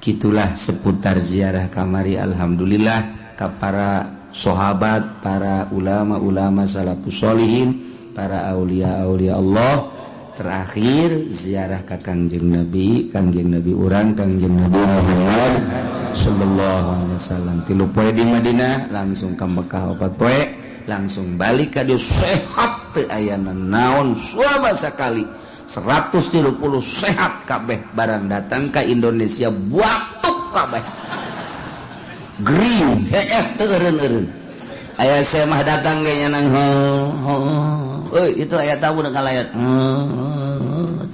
gitulah seputar ziarah kamari alhamdulillah ka para sahabat para ulama-ulama salafus sholihin para aulia Allah terakhir ziarah ka Kangjeng Nabi urang Kangjeng Nabi Muhammad sallallahu alaihi wasallam 3 poe di Madinah langsung ka Mekah 4 poe langsung balik ka dieu sehat teu aya naon suama sakali 130 sehat kabeh barang datang ke Indonesia batuk kabeh green hees teu eureun aya saya mah datang ge nyanang euy itu aya tamu dengan layar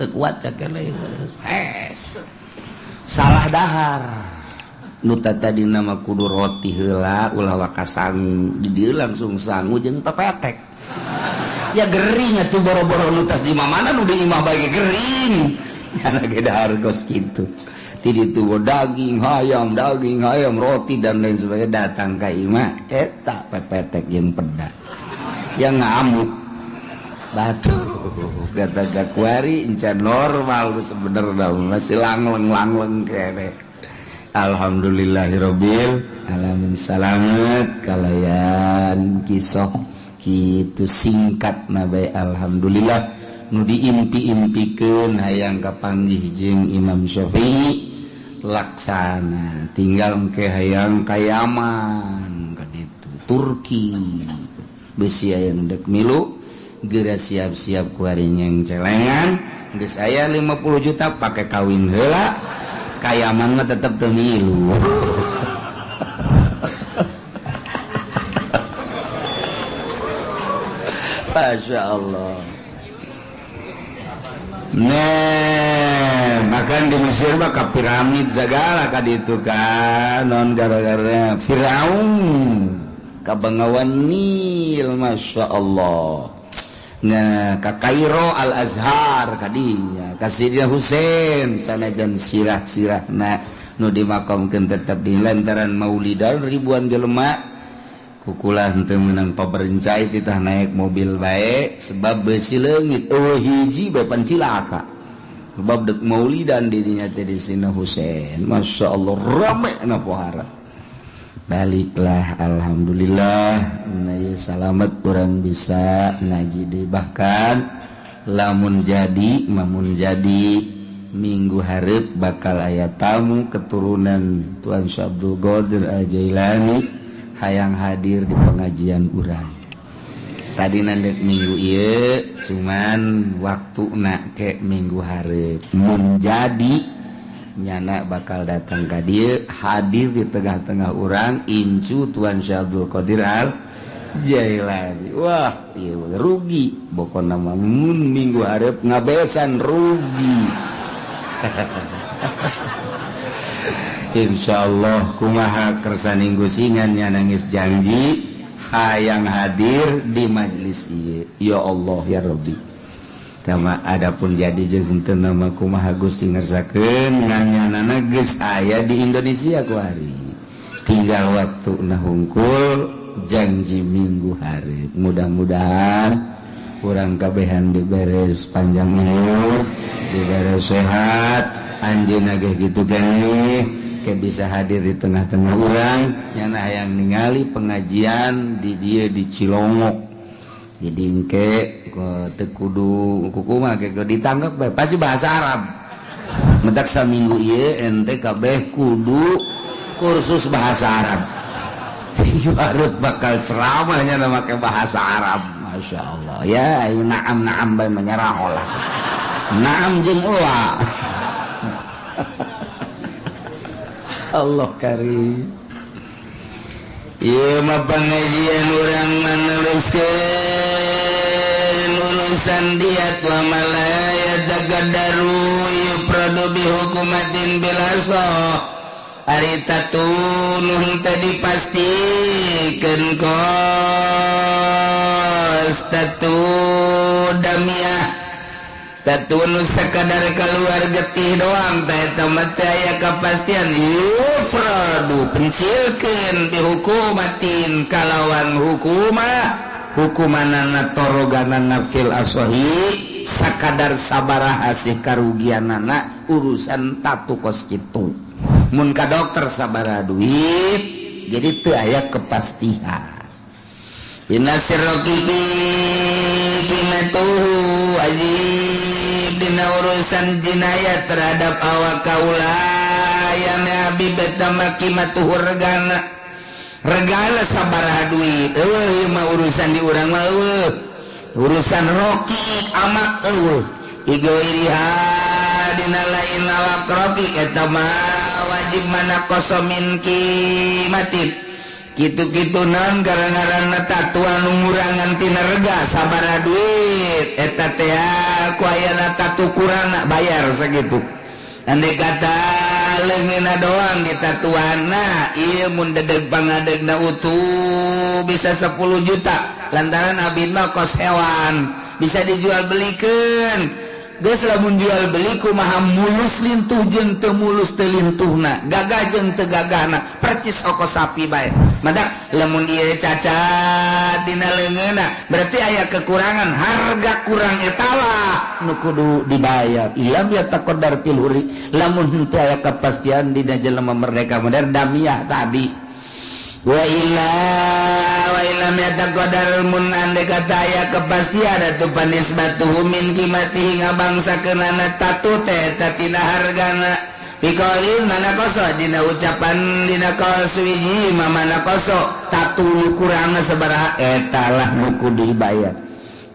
teu kuat cak eleh hees salah dahar nu tadi nama kudu roti heula ulah wakasan di dieu langsung sangu jeung pepetek ya gering atuh boro-boro lutas di mana nu di imah bae gering nya ge dahar gos kitu ti ditu daging hayam roti dan lain sebagainya datang ka imah eta pepetek jeung peda yang ngamuk batu gata kuari encan normal sebenarnya masih langleng kene alhamdulillahirabbil alamin salamet kalayan kisah kitu singkat nabe alhamdulillah nu diimpi-impikeun hayang kapanggih jeung Imam Syafi'i laksana tinggal engke hayang ka Yaman ka ditu Turki besi aya nu dek milu geura siap-siap ku hari nyeng celengan geus aya 50 juta pake kawin heula ka Yaman mah tetep teu milu Masya Allah. Makan di Mesir mah ka piramid segala ka ditu kan non gara-gara Firaun ka Bengawan Nil Masya Allah. Nah ka Kairo Al Azhar ka dinya ka Sayyidina Husain sanajan sirah-sirahna nu dimakamkeun tetep di lantaran maulidan ribuan jelema kukulah henteu meunang paberencai titah naik mobil bae sebab beusi leungit hiji bae pan cilaka sebab deuk maulidan di dinya teh di Sayyidina Husain masyaallah rame na pohara baliklah alhamdulillah na salamet urang bisa ngaji deui bahkan lamun jadi minggu hareup bakal aya tamu keturunan Tuan Syekh Abdul Qadir Al-Jailani hayang hadir di pengajian urang. Tadi nandek minggu ieu cuman waktuna ke minggu hareup. Mun jadi nyana bakal datang ka dieu hadir di tengah-tengah urang incu Tuan Syekh Abdul Qadir Al-Jailani. Wah, ieu rugi pokona mah mun minggu hareup ngabesan rugi. Insyaallah kumaha kersani gusingannya nangis janji hayang hadir di majelis ieu. Ya Allah ya Rabbi. Tama adapun jadi jeung teu nama kumaha Gusti ngersakeun nganyanana geus aya di Indonesia ku hari. Tinggal waktuna hungkul janji minggu hareup. Mudah-mudahan urang kabehan diberes panjang umur, diberes sehat, anjeunna ge kitu keneh ke bisa hadir di tengah-tengah urang nyana hayang ningali pengajian di dieu di Cilongok. Jadi engke teu kudu kumaha ge ditanggap bae pasti bahasa Arab. Mentak saminggu ieu ente kabeh kudu kursus bahasa Arab. Sing hareup bakal ceramah nya make bahasa Arab. Masya Allah ya naam bae menyerah olah. Naam jeung ulah. Allah karim. Ieu mah pengajian urang meneruskeun urusan diat wa malaya tagadaru yupradu bi hukumatin bilasoh. Ari tatunuh tadi pastikeun kos tatu damiah tatu nu sakadar keluar getih doang teh eta mah teh aya kapastian yufradu pencilkeun bihukumatin kalawan hukumanana toroganana fil asohi sakadar sabaraha sih karugianana urusan tatu kos kitu. Mun ka dokter sabaraha duit jadi teu aya kepastian. Binasirokiki binatuhu ajib dina urusan jinayat terhadap awak kaula yang nabi betamaki matuhu regala sabaraha duit eueuh mah urusan di urang mah eueuh urusan roki amak eueuh igoiriha dina lain awak roki eta mah wajib mana kosomin kimatin kitu-kitu naon gara-garana tatuan ngurangan tina rega sabaraha duit eta teh ku ayana tatu kurang bayar sakitu andai kata leungeunna doang di tatuanna ieu mun dedeg pangadegna utuh bisa 10 juta lantaran abid mah kos hewan bisa dijual belikeun. Geus lamun jual beli kumaha mulus lintuh jeung teu mulus teu lintuhna gagah jeung teu gagahna percis oko sapi bae madak lamun ieu cacat dina leungeunna berarti aya kekurangan harga kurang eta lah nu kudu dibayar ilam ya taqaddar fil huri lamun teu aya kepastian dina jelema merdeka modern damiah tadi wa illa yataqaddar mun ande kata aya kepastian atuh panisbatuhu min qimatihi ngabangsakeunana tatu teh tina hargana biqaulin mana koso dina ucapan dina kaos wiji mana koso tatu nu kurangna sabaraha eta lah nu kudu dibayar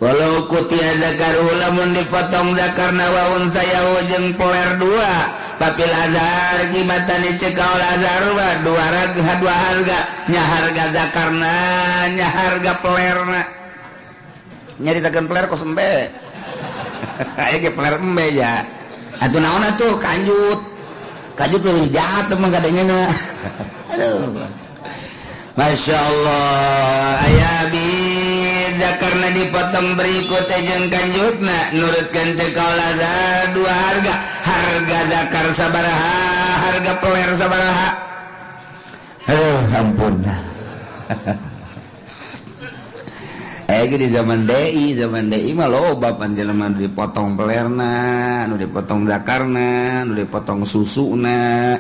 walau kutia zakaru lamun dipotong zakarna wa unsaya jeung poler dua papil azhar kimatani cekaul azhar wa dua harga nya harga zakarna nya harga pelerna nyaritakeun peler kos embe aya ge peler embe ya atuh naon atuh kanjut tuh jahat mah gadengeuna aduh Masya Allah aya zakarna dipotong berikut jeung kanjutna nurutkeun cekaul azhar dua harga zakar sabaraha harga peler sabaraha aduh ampun di zaman DI mah loba panjenengan dipotong pelerna nu dipotong zakarna nu dipotong susuna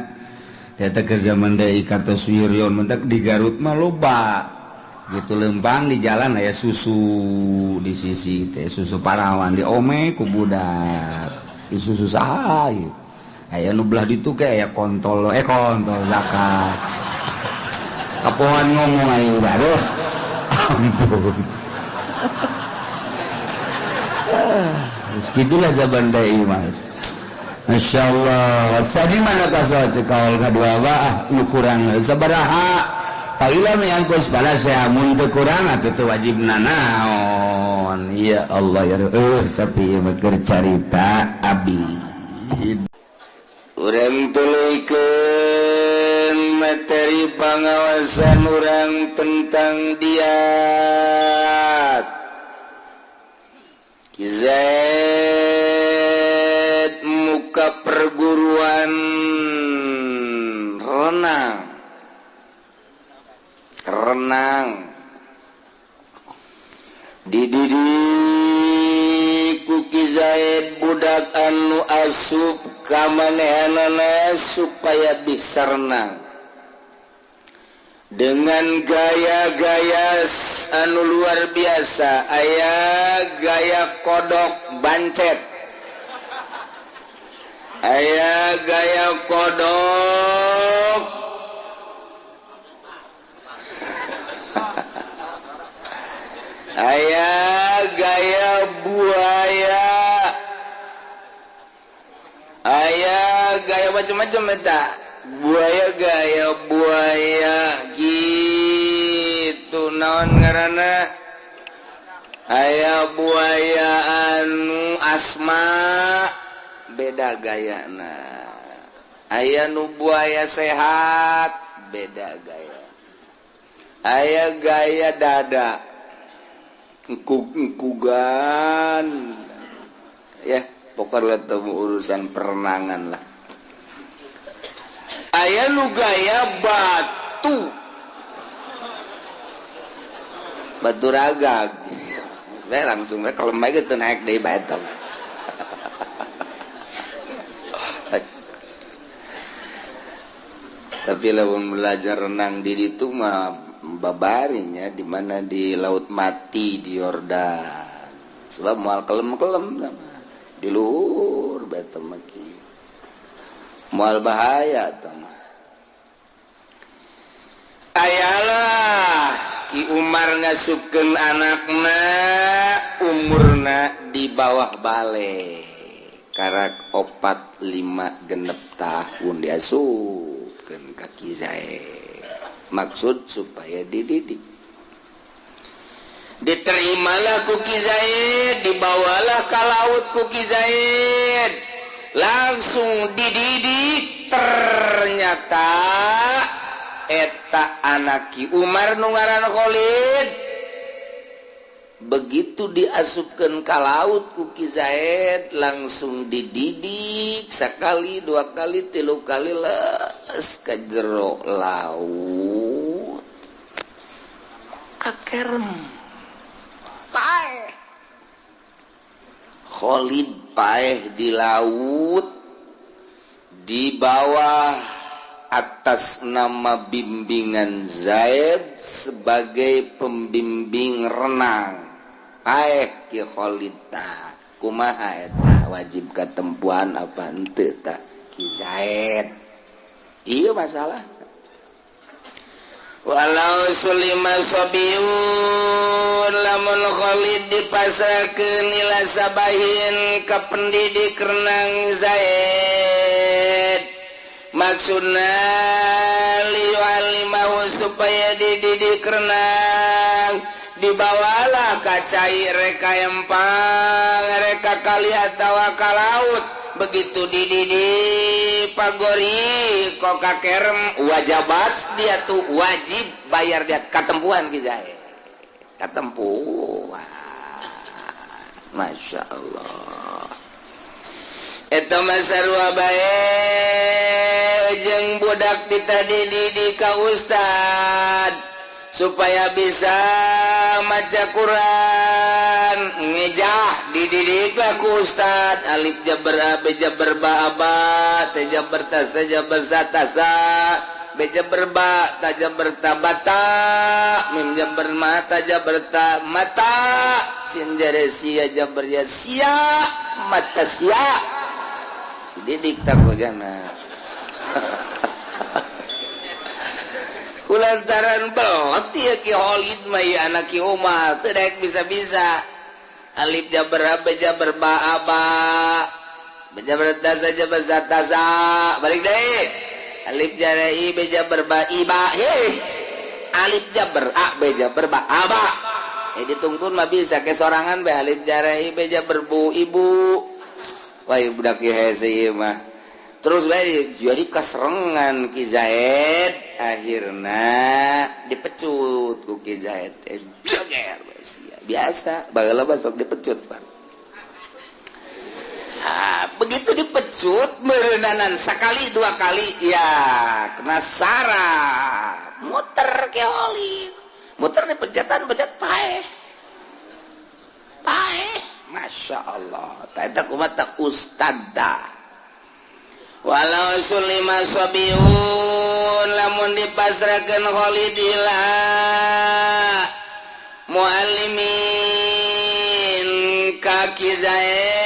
eta ke zaman DI Kartosuwiryo mentek di Garut mah loba gitu lempang di jalan aya susu di sisi teh susu parawan diome ku budak susah aya nu belah ditu ge aya kontol zakat kapohan ngomong aing baru ampun segitulah zaman dai mah Masya Allah tadi mana kasih cekal kedua nu kurang sabaraha paila menyangkut bala saya mun teu kurang atuh wajibna naon ya Allah ya tapi ieu keur carita abi urang tuluykeun materi pangawasan urang tentang diat Zaid muka perguruan renang dididik ku Ki Zaid budak anu asup ka manehanana supaya bisa renang dengan gaya-gaya anu luar biasa aya gaya kodok bancet aya gaya kodok aya gaya buaya aya gaya macam-macam eta buaya gaya buaya gitu naon ngaranna aya buaya anu asma beda gayana aya nu buaya sehat beda gaya aya gaya dada engkugan ya pokoknya temu urusan perenangan lah aya nu gaya batu ragag saya langsung kalau mereka itu naik dari batu tapi lawan belajar renang di itu mah babarinya di mana di laut mati di Yordan sebab moal kelem di luhur batu maki moal bahaya mah ayalah Ki Umar ngasupkeun anakna umurna di bawah bale karak 4-5 genep tahun diasupkeun ka Ki Zaid maksud supaya dididik diterimalah ku Ki Zaid dibawalah ka laut ku Ki Zaid langsung dididik ternyata eta anak Ki Umar nu ngaranna Khalid begitu diasupkeun ka laut ku Ki Zaid langsung dididik sakali dua kali tilu kali leus ka jero laut kakerem paeh Khalid paeh di laut di bawah atas nama bimbingan Zaid sebagai pembimbing renang paeh Ki Khalid tah kumaha eta wajib katempuan apa henteu tah Ki Zaid ieu masalah walau sulima sabiyun lamun Khalid dipasrahkeun ila sabahin ka pendidik renang Zaid maksudna liu'allimahu supaya dididik renang dibawalah ka cai reka empang reka kali atawa ka laut begitu dididik pagori kok kakerem wajabat dia tuh wajib bayar dia katempuan Ki Zaid katempuan Masya Allah eta masarua bae jeung budak ditadidik ka ustad supaya bisa maca Quran ngejah dididiklah ku ustad alif jabar be jabar ba aba ta jabar ta jabar satasa be jabar ba ta jabar ta bata mim jabar mata jabar ta mata sin jare sia jabar ya sia mata sia didik takojana kulantaran belot ya Ki Holid mah ya anak Ki Umar teu daek bisa-bisa alif jabar jabar ba aba jabar tasa jabar tasa balik deui alif jarai jabar ba iba alif jabar a jabar ba aba ditungtun mah bisa ke sorangan be alif jarai jabar bu ibu wah budak ieu hese ieu mah terus bae jadi kaserengan Ki Zaid akhirna dipecut ku Ki Zaid jeger biasa bageula sok dipecut Pak. Begitu dipecut meureunnan sekali dua kali ya kena saraf muter ke Holid muter di pencatan pecat paeh Masya Allah tak kumat tak ustadzah walau sulima sabiun lamun dipasrahkeun Holid ila muallimin kaki Zaid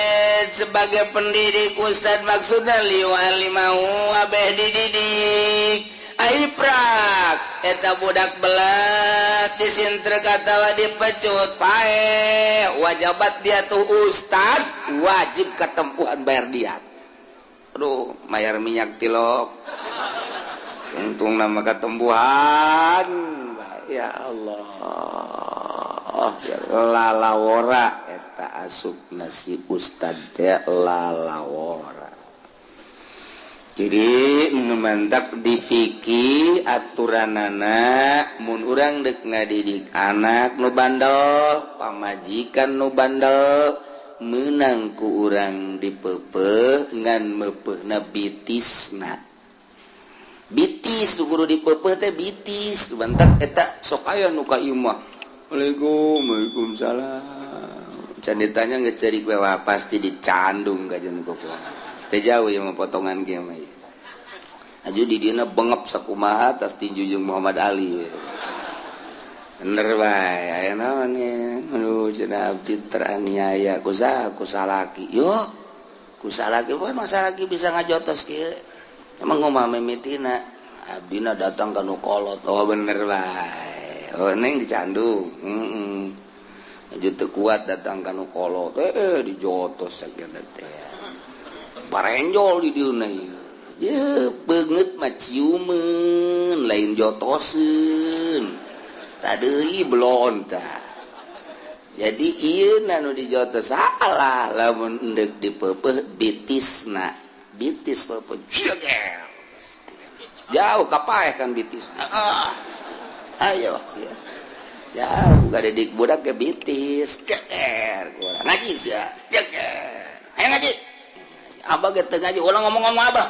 sebagai pendidik ustad maksudna liu alimahu abeh dididik aiprak eta budak belat disinter katawa dipecut pae wajibat dia tuh ustad wajib ketempuhan bayar diat aduh mayar minyak tilok untung nama ketempuhan ya Allah ya lalawora eta asup nasi ustad teh lalawora jadi numantak di fikih aturanana mun urang deuk ngadidik anak nu bandel pamajikan nu bandel meunang ku urang dipeupeut ngan meupeuna bitisna bitis guru dipeupeut teh bitis bantak eta sok aya nu ka imah Waalaikumsalam can ditanya geus cari kue wah pasti dicandung ka jeung kokona teh jauh ya potongan kieu mah aju di dieu bengep sakumaha tas tinju jeung Muhammad Ali bener bae aya naon ye aduh cenah abdi teraniaya ku salaki yo ku salaki poe masa lagi bisa ngajotos kieu emang kumaha mimitina abdina datang ka nu kolot oh bener bae oh neng dicandung aju teu kuat datang ka nu kolot dijotos sakeuna teh parenjol di dieu ieu ye beungeut mah ciumeun lain jotoseun tadeui belon tah jadi ieu anu dijotos salah lamun endek dipeupeuh bitisna bitis peupeuh jeger jauh kapaeh kan bitisna ayo sia jauh gadedik budak ke bitis jeger ngaji sia jeger ayo ngaji abah ge teu ngaji ulang ngomong-ngomong abah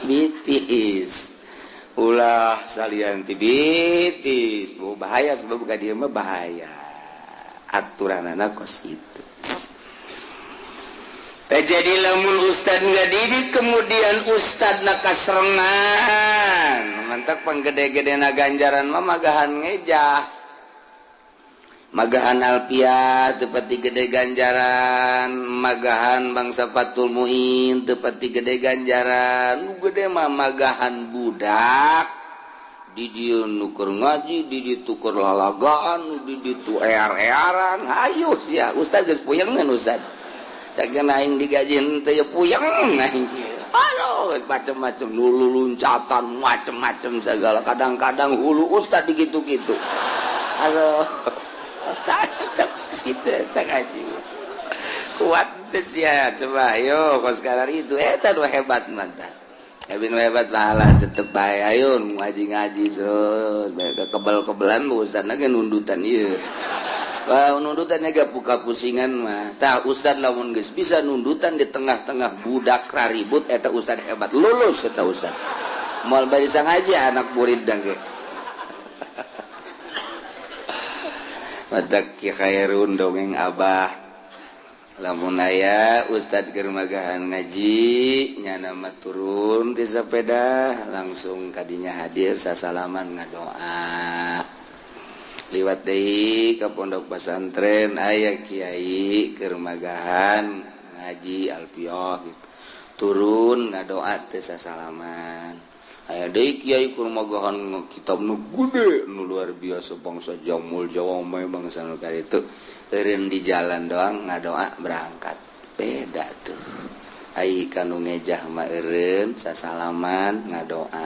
bitis ulah salian ti bitis bahaya sebab ka dieu mah bahaya aturanana kos itu jadi lamun ustad ngadidik kemudian ustad na kasrengan mantap panggede-gedena ganjaran mah magahan ngejah magahan alpiah tepati gede ganjaran magahan bangsa Fatul Muin tepati gede ganjaran nu gede mah magahan budak di dieu nukur ngaji di dieu tukur lalagaan di dieu tu ear-earan hayu sia ustad geus puyeungan ustad sakeun aing digaji teu ya puyeng aing aduh macam-macam nulu luncatan macam-macam segala kadang-kadang hulu ustad digitu-gitu aduh gitu tak aja kuat ya coba ayo kau sekarang itu tuh hebat mantap hebat pahala tetep bae ayo ngaji so kebal-kebalan ustad lagi nundutan ieu wah nundutannya gak buka pusingan mah tah ustad lamun geus bisa nundutan di tengah-tengah budak raribut eta ustad hebat lulus eta ustad moal barisan aja anak murid dan ge matak ki khairun dongeng abah lamun aya ustad keur magahan ngaji nyana mah turun ti sepeda langsung kadinya hadir sasalaman ngadoa liwat deui ka pondok pesantren aya kiai keur magahan ngaji alfiyah gitu. Turun ngadoa teh sasalaman. Aya deui kiai keur magahan kitab nu gede nu luar biasa bangsa Jamul Jawa mah bangsa nu kaditu. Eureun di jalan doang ngadoa berangkat. Beda tuh. Ai kanu ngejah mah eureun sasalaman ngadoa.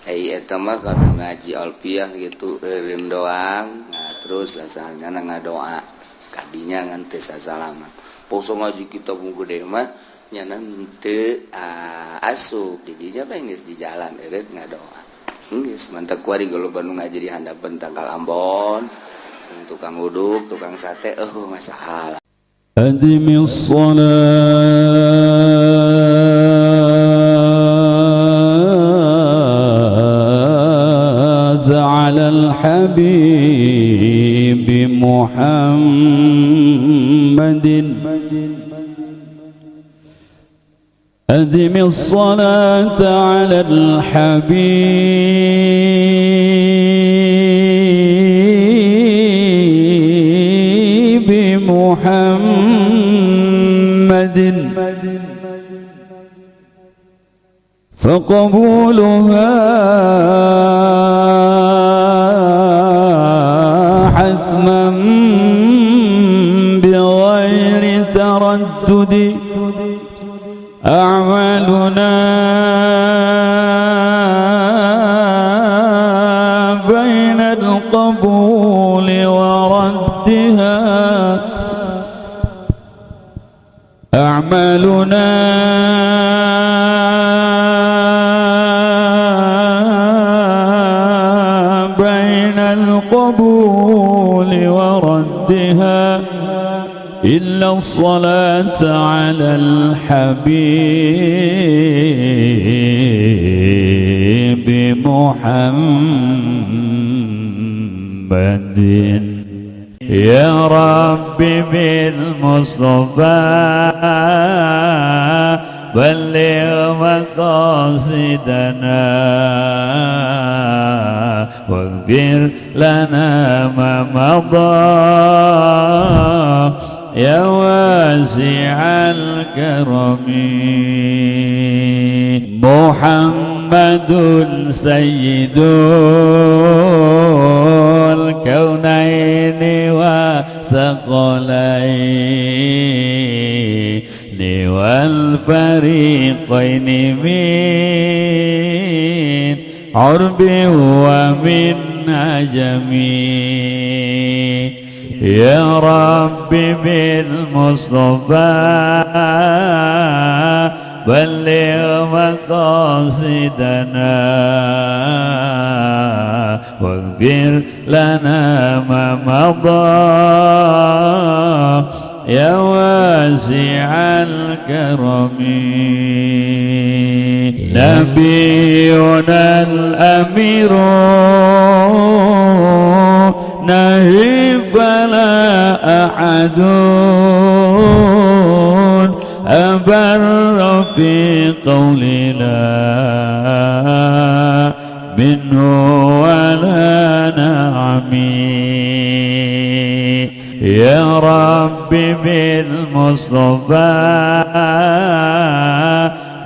Ai eta mah kanu ngaji alfiyah gitu eureun doang. Nah terus lasana ngadoa kadinya ngan teu sasalaman. Poso ngaji kitab nu gede mah nyana teu asup di dinya mah geus di jalan eureun ngadoa. Geus mantap kuari galoba nu ngaji di handapeun tangkal Ambon. Tukang uduk, tukang sate, masalah. أدم الصلاة على الحبيب محمد أدم الصلاة على الحبيب محمد فقبولها حتما بغير تردد أعمالنا بين القبول وردها أعمالنا بين القبول وردها إلا الصلاة على الحبيب محمد يا رب بالمصطفى بلغ مقاصدنا واغفر لنا ما مضى يا واسع الكرم محمد سيد الكونين وثقلين والفريقين من عرب ومن عجم يا رب بالمصطفى بلغ مقاصدنا واغفر لنا ما مضى يا واسع الكرم نبينا الأمير نهي فلا أحد أبر في قولنا منه ولا نعمي يا رب بالمصطفى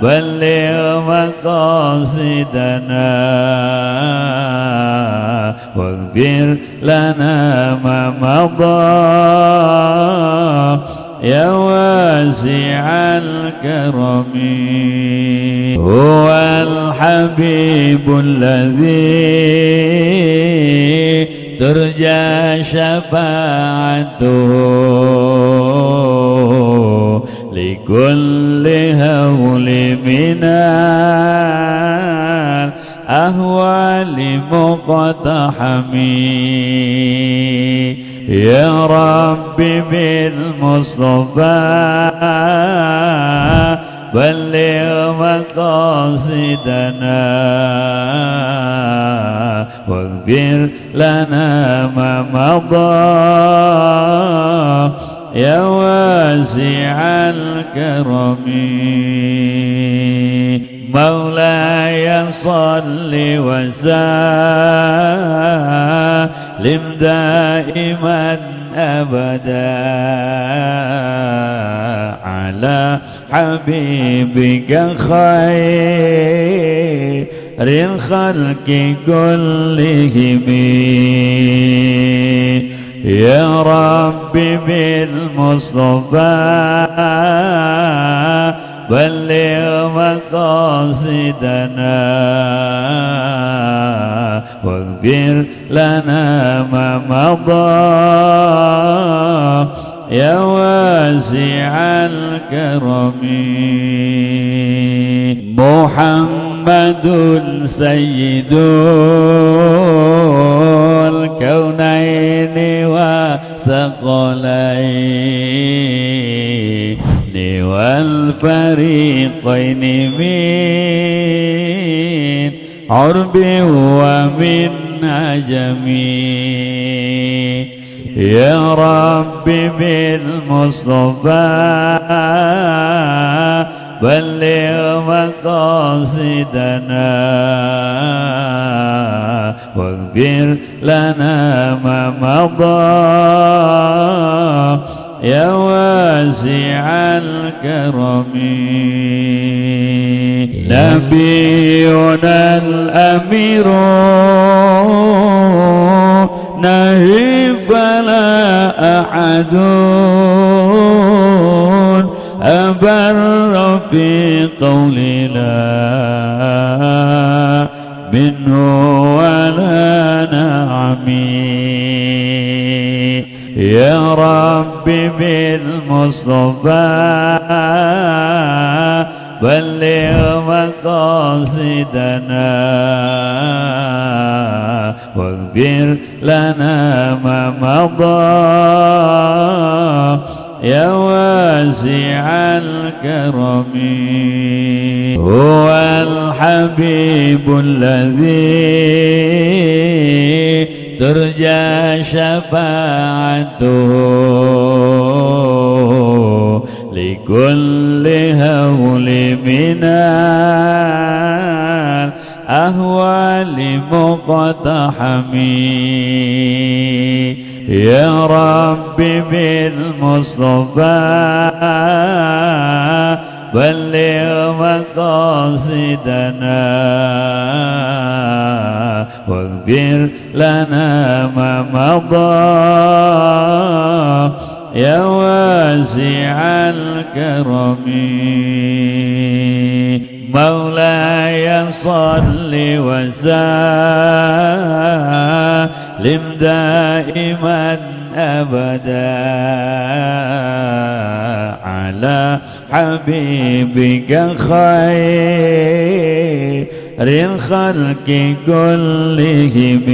بلغ مقاصدنا واغفر لنا ما مضى يا واسع الكرم هو الحبيب الذي ترجى شفاعته لكل هول من الأهوال مقتحم يا رب بالمصطفى بلغ مقاصدنا واغفر لنا ما مضى يا واسع الكرم مولاي صل وسلم وسلم دائما أبدا على حبيبك خير الخلق كلهم يا رب بالمصطفى بلغ مقاصدنا واغفر لنا ما مضى يا واسع الكرم محمد سيد الكونين والثقلين والفريقين من عرب ومن عجم يا رب بالمصطفى بلغ مقاصدنا واغفر لنا ما مضى يا واسع الكرم نبينا الأمير نهي فلا أحد أبر في قولنا منه ولا نعمي يا رب بالمصطفى بلغ مقاصدنا واغفر لنا ما مضى يا واسع الكرم هو الحبيب الذي ترجى شفاعته لكل هول من الأهوال مقتحم يا رب بالمصطفى بلغ مقاصدنا واغفر لنا ما مضى يا واسع الكرم مولاي صل وسلم دائما أبدا على حبيبك خير الخلق كلهم